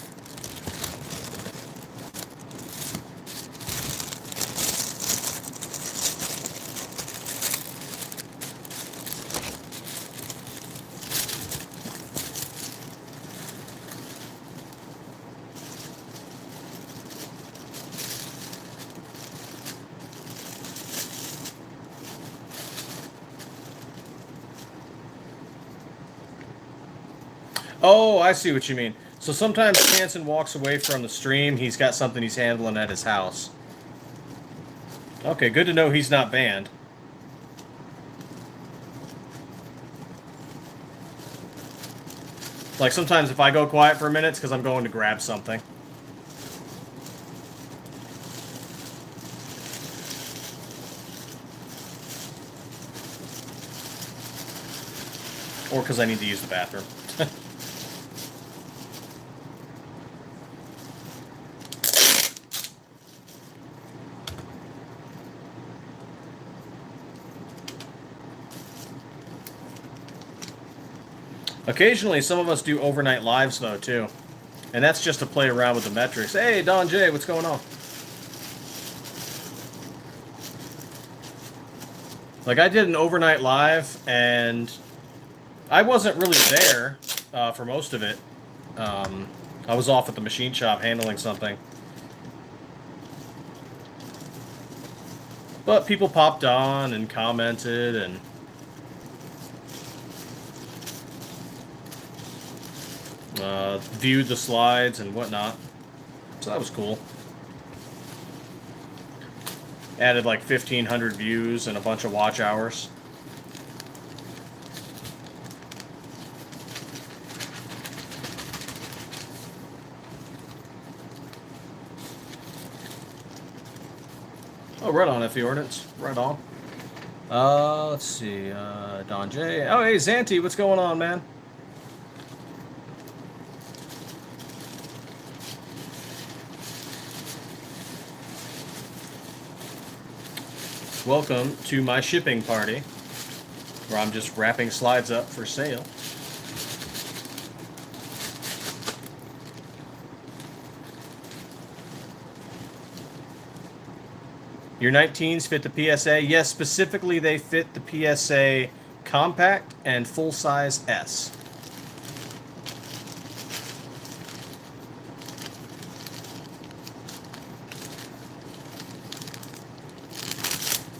Oh, I see what you mean. So sometimes Chanson walks away from the stream. He's got something he's handling at his house. Okay, good to know he's not banned. Like sometimes if I go quiet for a minute, it's because I'm going to grab something. Or because I need to use the bathroom. Occasionally, some of us do overnight lives, though, too. And that's just to play around with the metrics. Hey, Don J, what's going on? Like, I did an overnight live, and I wasn't really there for most of it. I was off at the machine shop handling something. But people popped on and commented, and viewed the slides and whatnot. So that was cool. Added like 1,500 views and a bunch of watch hours. Oh, right on, FE Ordnance. Right on. Let's see. Don J. Oh, hey, Zanti, what's going on, man? Welcome to my shipping party, where I'm just wrapping slides up for sale. Your 19s fit the PSA? Yes, specifically they fit the PSA Compact and full-size S.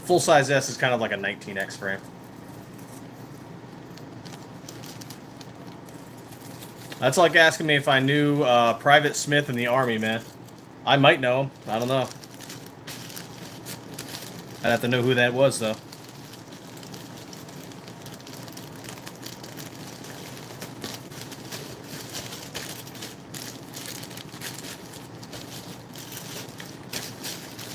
Full-size S is kind of like a 19X frame. That's like asking me if I knew Private Smith in the Army, man. I might know him. I don't know. I'd have to know who that was, though.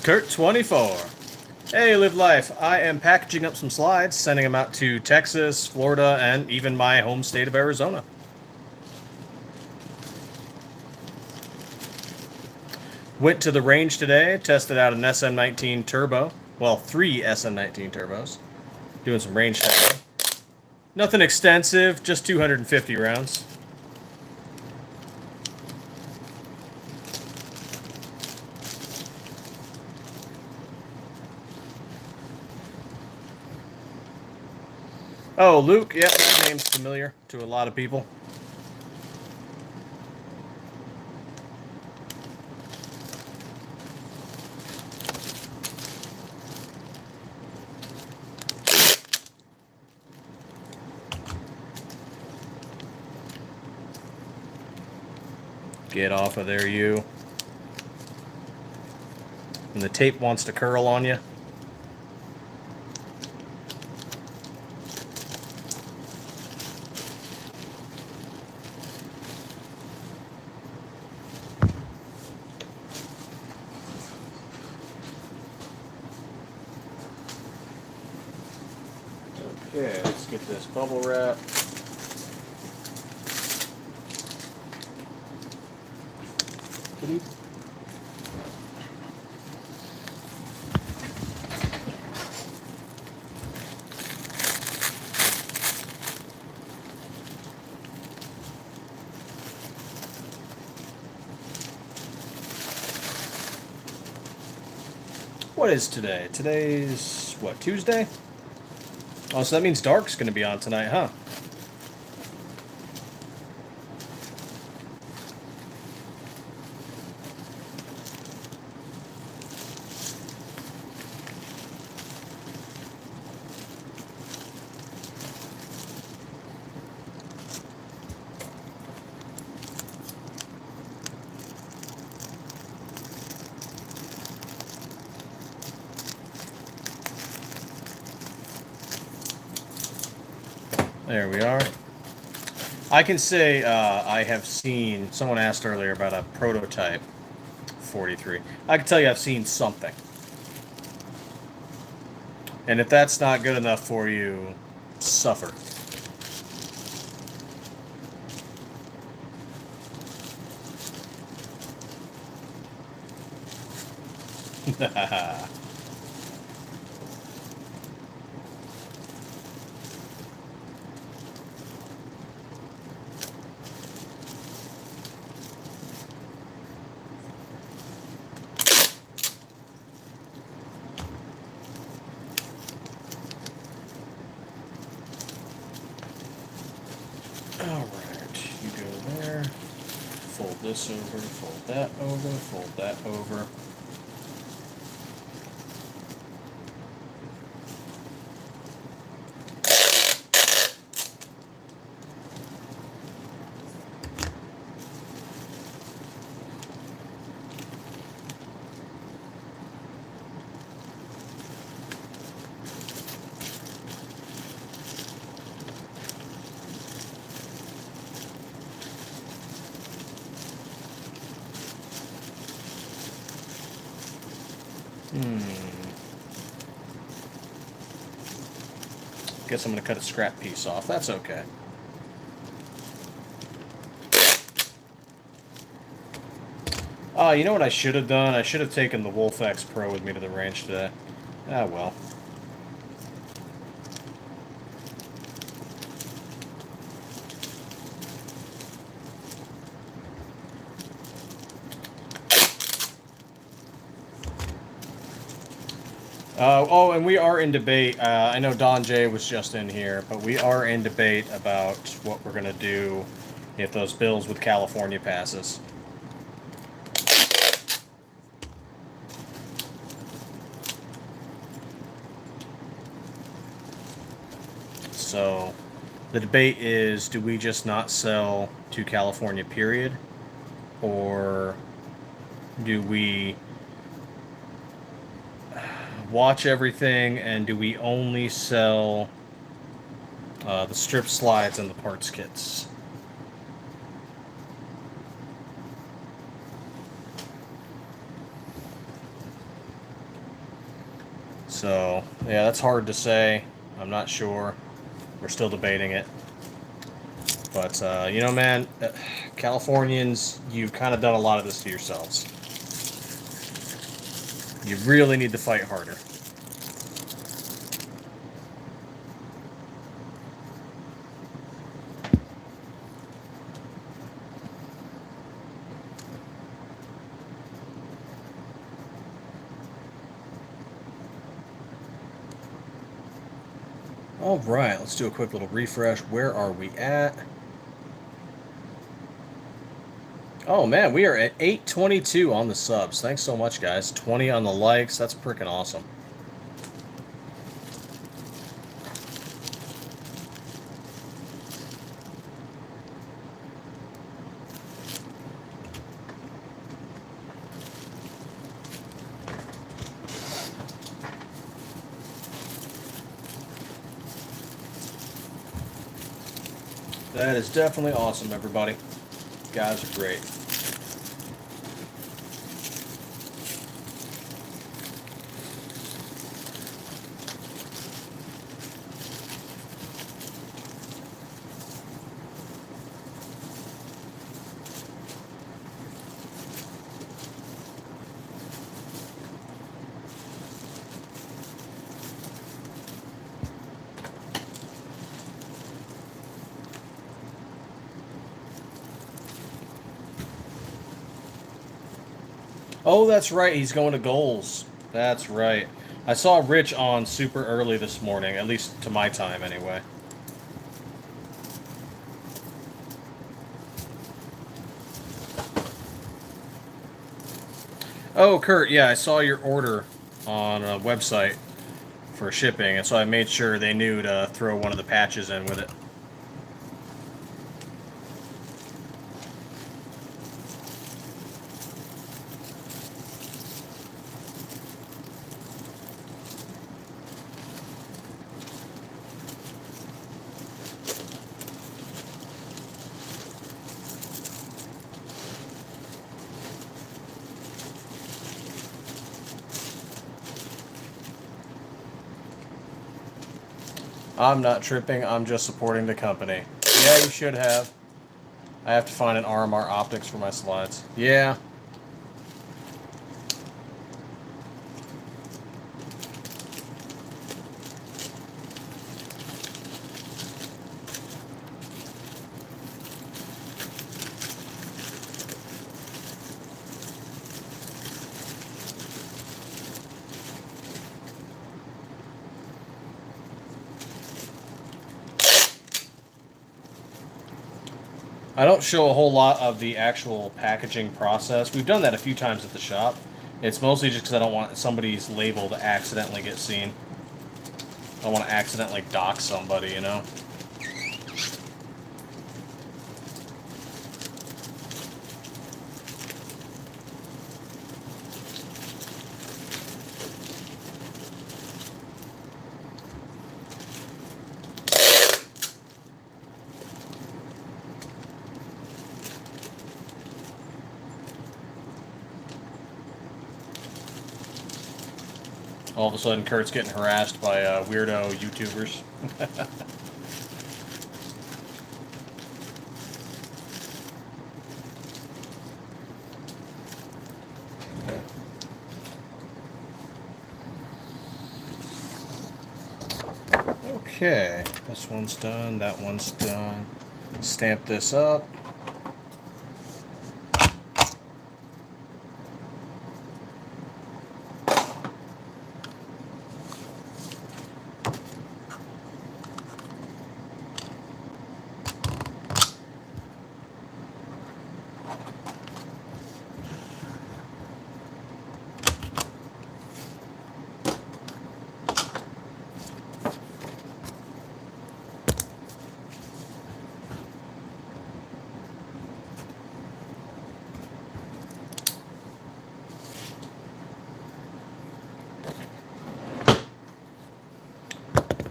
Kurt24. Hey, Live Life. I am packaging up some slides, sending them out to Texas, Florida, and even my home state of Arizona. Went to the range today, tested out an SM19 turbo. Well, 3 SM19 turbos. Doing some range testing. Nothing extensive, just 250 rounds. Oh, Luke, yep, that name's familiar to a lot of people. Get off of there, you. And the tape wants to curl on you. Okay, let's get this bubble wrap. Kitty. What is today? Today's, what, Tuesday? Oh, so that means Dark's going to be on tonight, huh? There we are. I can say I have seen, someone asked earlier about a prototype 43. I can tell you I've seen something. And if that's not good enough for you, suffer. Alright, you go there. Fold this over, fold that over, fold that over. Guess I'm going to cut a scrap piece off. That's okay. You know what I should have done? I should have taken the Wolf X Pro with me to the range today. Ah, well. Oh, and we are in debate. I know Don J was just in here, but we are in debate about what we're going to do if those bills with California passes. So, the debate is, do we just not sell to California, period? Or Do we watch everything, and do we only sell the strip slides and the parts kits? So, yeah, that's hard to say. I'm not sure. We're still debating it. But, you know, man, Californians, you've kind of done a lot of this to yourselves. You really need to fight harder. All right, let's do a quick little refresh. Where are we at? Oh man, we are at 822 on the subs. Thanks so much, guys. 20 on the likes. That's freaking awesome. That is definitely awesome, everybody. You guys are great. Oh, that's right. He's going to goals. That's right. I saw Rich on super early this morning, at least to my time anyway. Oh, Kurt, yeah, I saw your order on a website for shipping, and so I made sure they knew to throw one of the patches in with it. I'm not tripping, I'm just supporting the company. Yeah, you should have. I have to find an RMR optics for my slides. Yeah. I don't show a whole lot of the actual packaging process. We've done that a few times at the shop. It's mostly just because I don't want somebody's label to accidentally get seen. I don't want to accidentally dox somebody, you know? All of a sudden, Kurt's getting harassed by weirdo YouTubers. Okay, this one's done, that one's done. Stamp this up.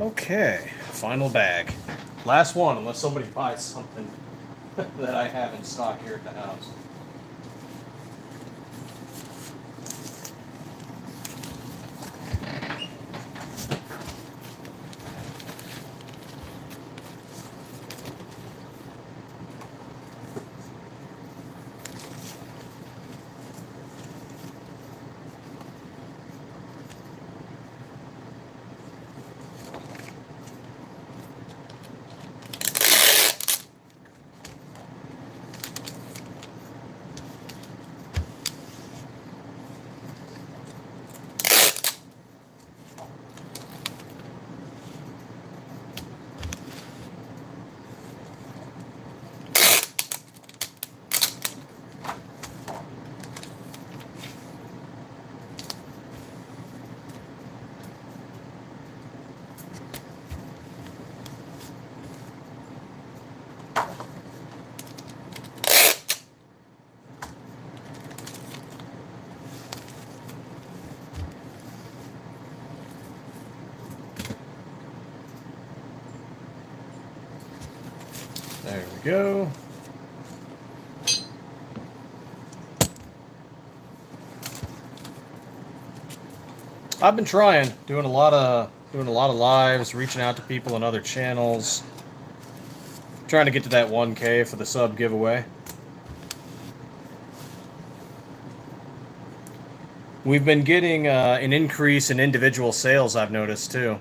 Okay, final bag. Last one, unless somebody buys something that I have in stock here at the house. There we go. I've been trying, doing a lot of lives, reaching out to people on other channels, trying to get to that 1K for the sub giveaway. We've been getting an increase in individual sales, I've noticed too.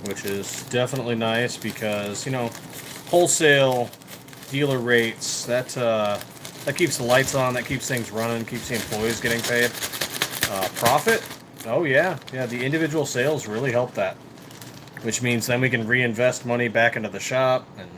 Which is definitely nice because, you know, wholesale dealer rates, that keeps the lights on, that keeps things running, keeps the employees getting paid. Profit, oh yeah, the individual sales really help that, which means then we can reinvest money back into the shop and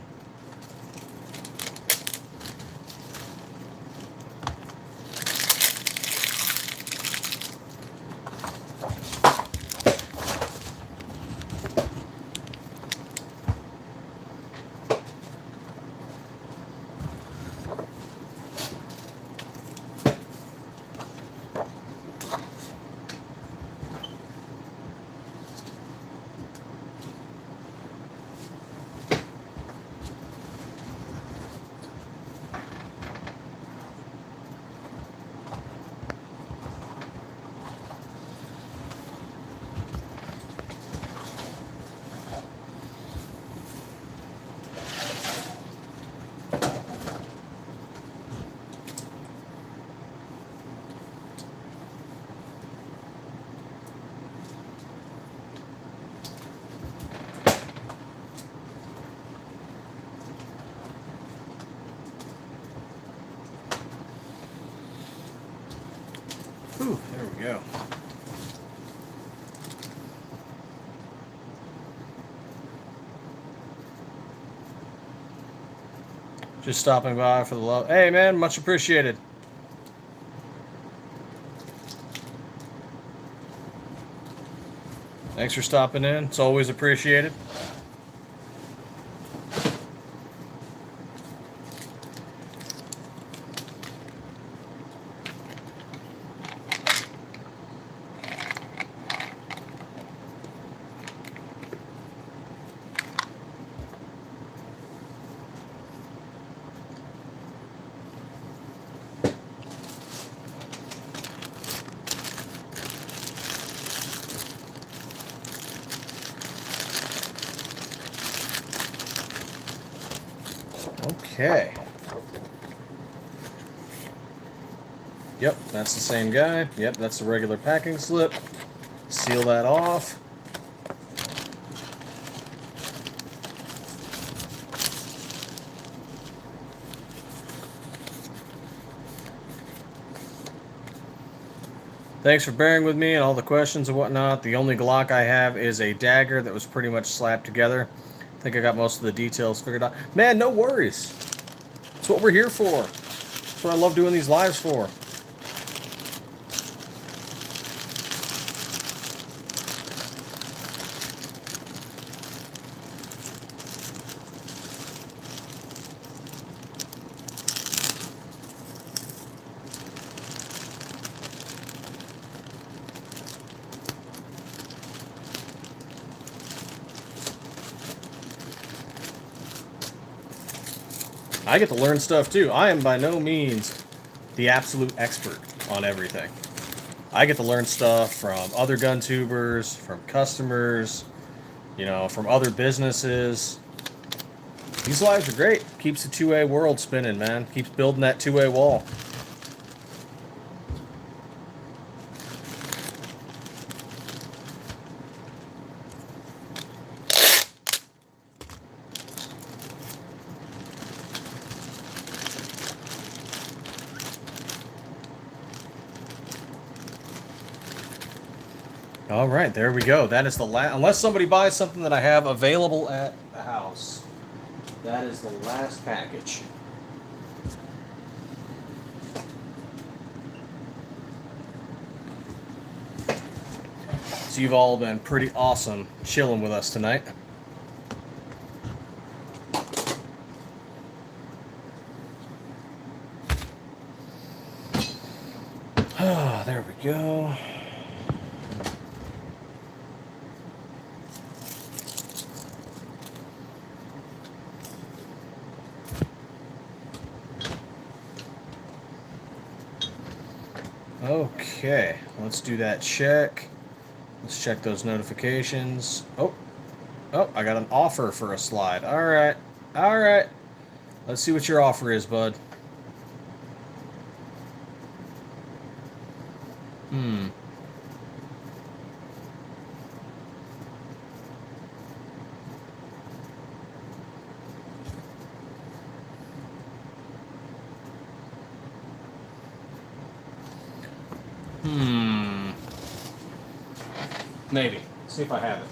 whew, there we go. Just stopping by for the love. Hey man, much appreciated. Thanks for stopping in. It's always appreciated. Okay. Yep, that's the same guy. Yep, that's the regular packing slip. Seal that off. Thanks for bearing with me and all the questions and whatnot. The only Glock I have is a dagger that was pretty much slapped together. I think I got most of the details figured out. Man, no worries. That's what we're here for. That's what I love doing these lives for. I get to learn stuff too. I am by no means the absolute expert on everything. I get to learn stuff from other gun tubers, from customers, you know, from other businesses. These lives are great. Keeps the two-way world spinning, man. Keeps building that two-way wall. All right, there we go. That is the last, unless somebody buys something that I have available at the house, that is the last package. So you've all been pretty awesome chilling with us tonight. Ah, there we go. Okay, let's do that check. Let's check those notifications. Oh, I got an offer for a slide. All right. Let's see what your offer is, bud. Maybe. See if I have it.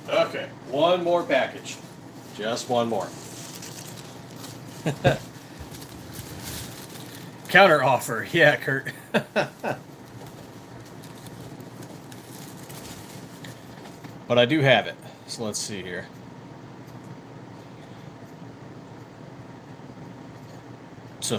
Okay, one more package. Just one more. Counter offer. Yeah, Kurt. But I do have it. So let's see here. So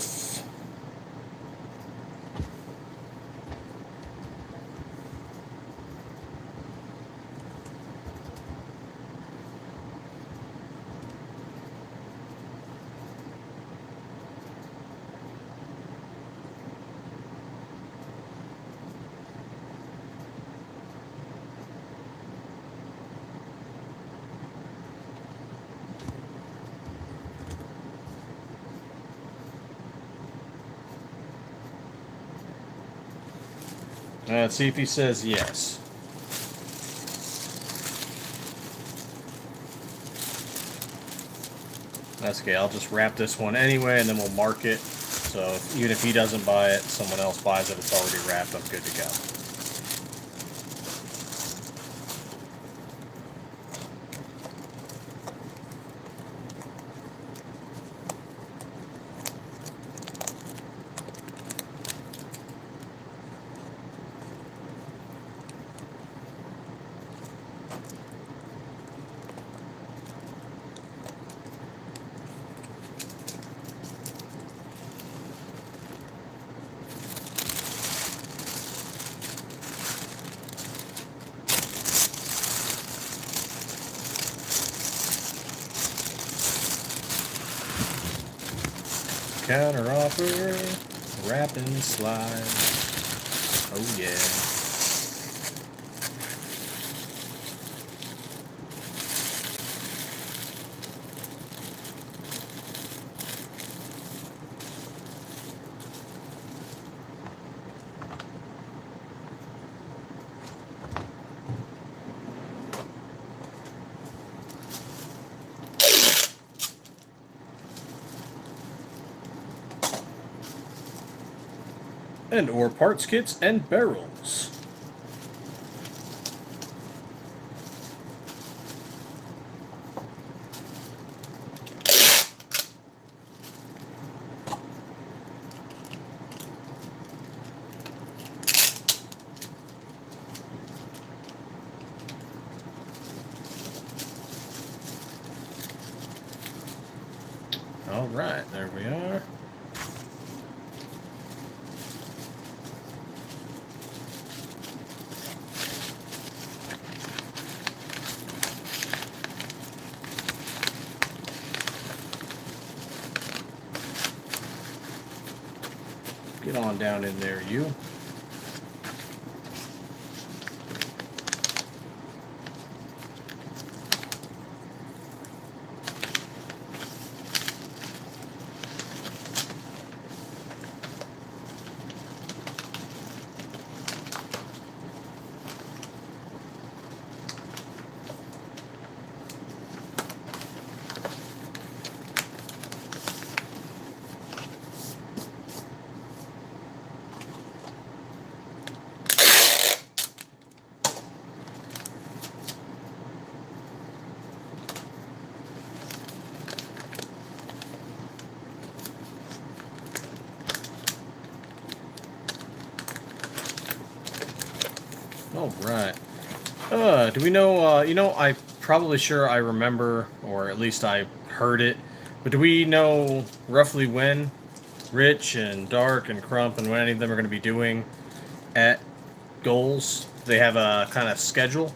Let's see if he says yes. That's okay. I'll just wrap this one anyway, and then we'll mark it. So even if he doesn't buy it, someone else buys it, it's already wrapped. I'm good to go. Counter offer, wrap and slide. Oh yeah. And or parts kits and barrels. All right, there we are. Get on down in there, you. All right. Do we know, I'm probably sure I remember, or at least I heard it, but do we know roughly when Rich and Dark and Crump and when any of them are going to be doing at goals? Do they have a kind of schedule?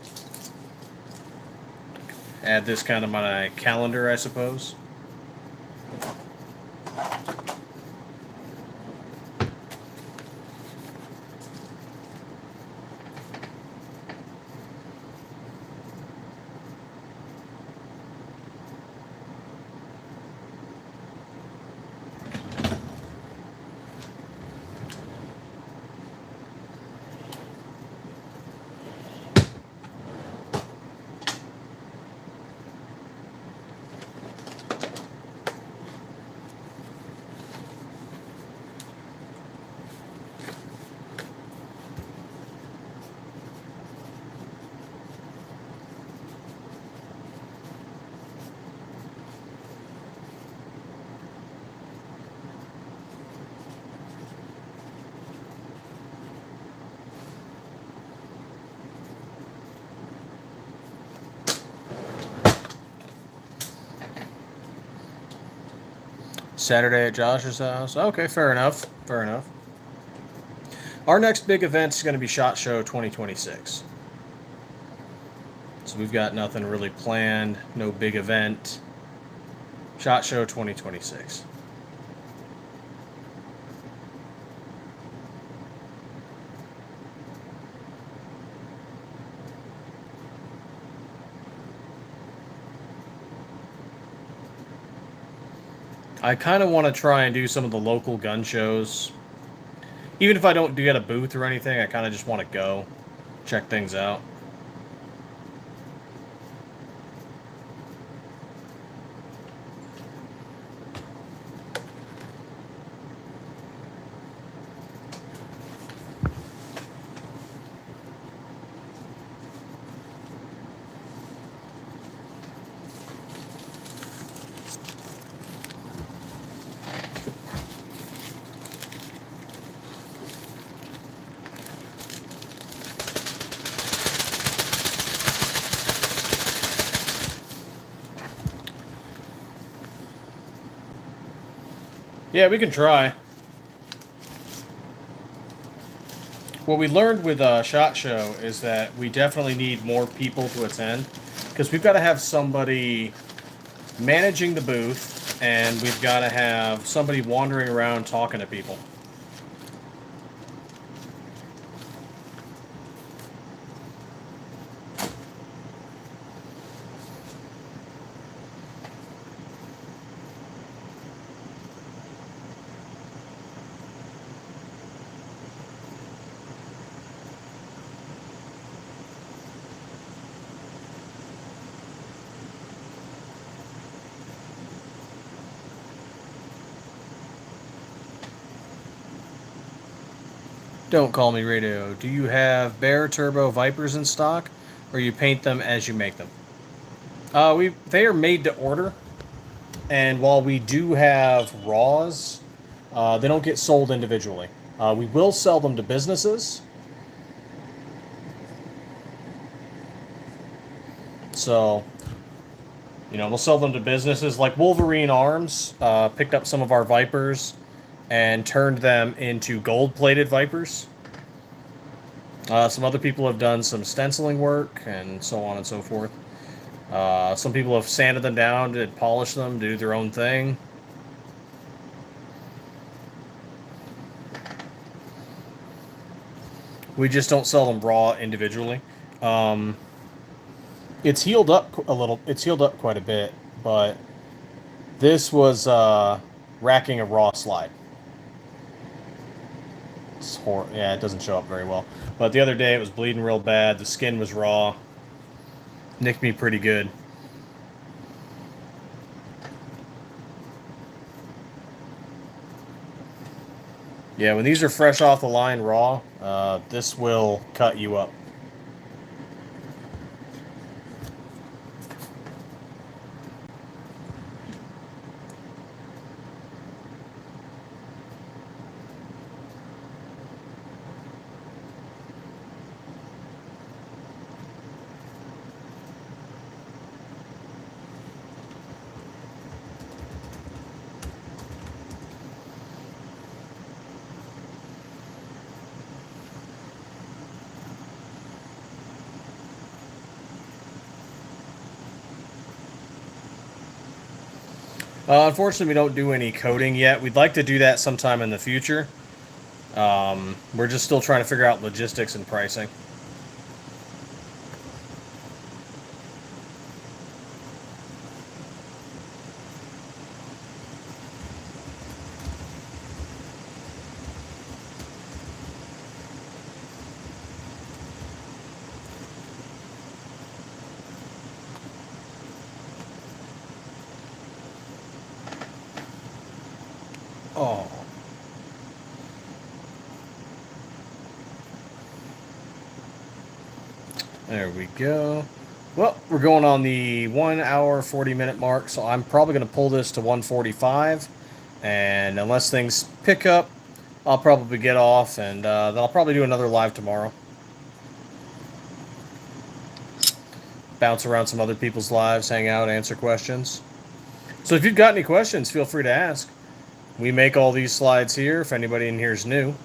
Add this kind of my calendar, I suppose. Saturday at Josh's house. Okay, fair enough. Fair enough. Our next big event is going to be SHOT Show 2026. So we've got nothing really planned. No big event. SHOT Show 2026. I kind of want to try and do some of the local gun shows. Even if I don't get a booth or anything, I kind of just want to go check things out. Yeah, we can try. What we learned with SHOT Show is that we definitely need more people to attend, because we've got to have somebody managing the booth, and we've got to have somebody wandering around talking to people. Don't call me radio. Do you have Bear Turbo Vipers in stock, or you paint them as you make them? They are made to order, and while we do have raws, they don't get sold individually. We will sell them to businesses. So, we'll sell them to businesses like Wolverine Arms. Picked up some of our Vipers and turned them into gold-plated Vipers. Some other people have done some stenciling work and so on and so forth. Some people have sanded them down to polish them, do their own thing. We just don't sell them raw individually. It's healed up a little. It's healed up quite a bit, but this was racking a raw slide. Yeah, it doesn't show up very well. But the other day it was bleeding real bad. The skin was raw. Nicked me pretty good. Yeah, when these are fresh off the line raw, this will cut you up. Unfortunately, we don't do any coating yet. We'd like to do that sometime in the future. We're just still trying to figure out logistics and pricing. Oh. There we go. Well, we're going on the 1 hour, 40-minute mark, so I'm probably going to pull this to 1:45. And unless things pick up, I'll probably get off, and then I'll probably do another live tomorrow. Bounce around some other people's lives, hang out, answer questions. So if you've got any questions, feel free to ask. We make all these slides here, if anybody in here is new.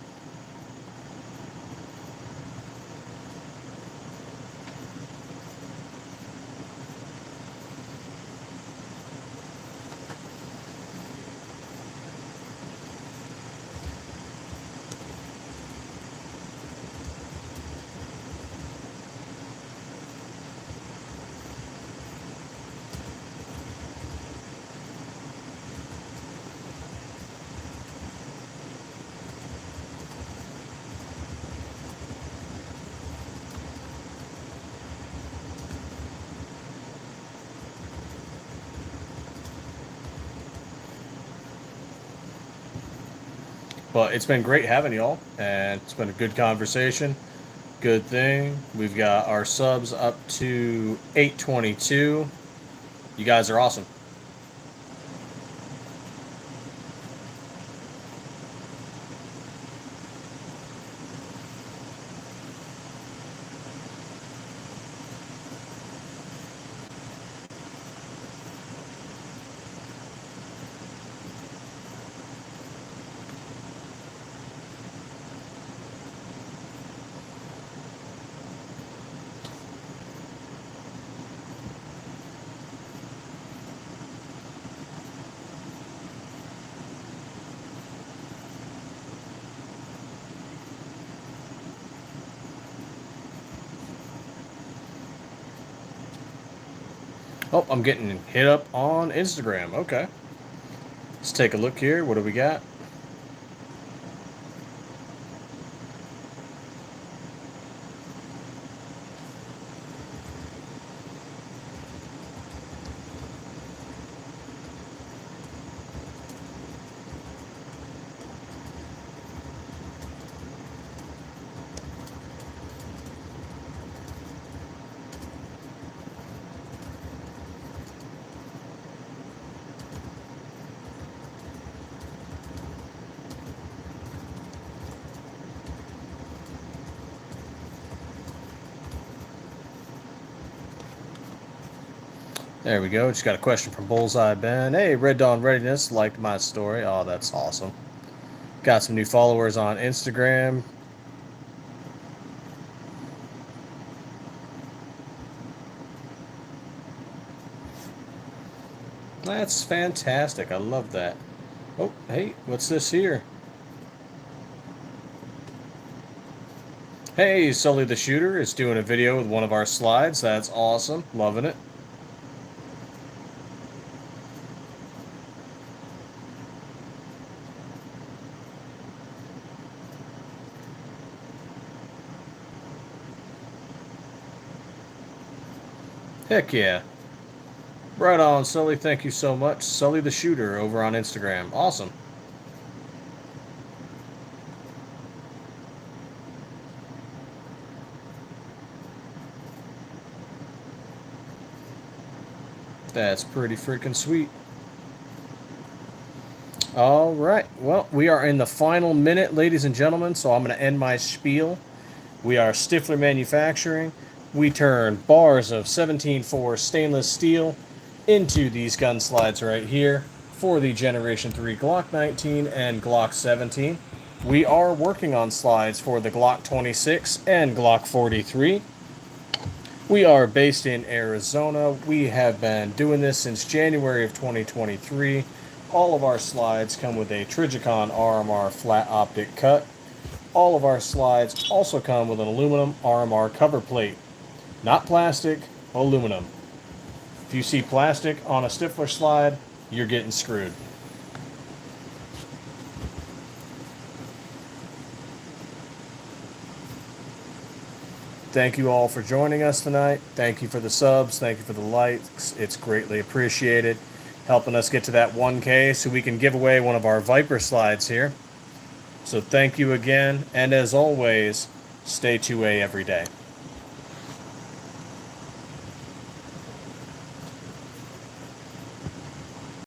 But it's been great having y'all, and it's been a good conversation. Good thing. We've got our subs up to 822. You guys are awesome. Oh, I'm getting hit up on Instagram. Okay. Let's take a look here. What do we got? There we go. Just got a question from Bullseye Ben. Hey, Red Dawn Readiness liked my story. Oh, that's awesome. Got some new followers on Instagram. That's fantastic. I love that. Oh, hey, what's this here? Hey, Sully the Shooter is doing a video with one of our slides. That's awesome. Loving it. Heck yeah. Right on, Sully. Thank you so much. Sully the Shooter over on Instagram. Awesome. That's pretty freaking sweet. All right. Well, we are in the final minute, ladies and gentlemen, so I'm going to end my spiel. We are Stiffler Manufacturing. We turn bars of 17.4 stainless steel into these gun slides right here for the Generation 3 Glock 19 and Glock 17. We are working on slides for the Glock 26 and Glock 43. We are based in Arizona. We have been doing this since January of 2023. All of our slides come with a Trigicon RMR flat optic cut. All of our slides also come with an aluminum RMR cover plate. Not plastic, aluminum. If you see plastic on a Stiffler slide, you're getting screwed. Thank you all for joining us tonight. Thank you for the subs. Thank you for the likes. It's greatly appreciated. Helping us get to that 1K so we can give away one of our Viper slides here. So thank you again. And as always, stay 2A every day.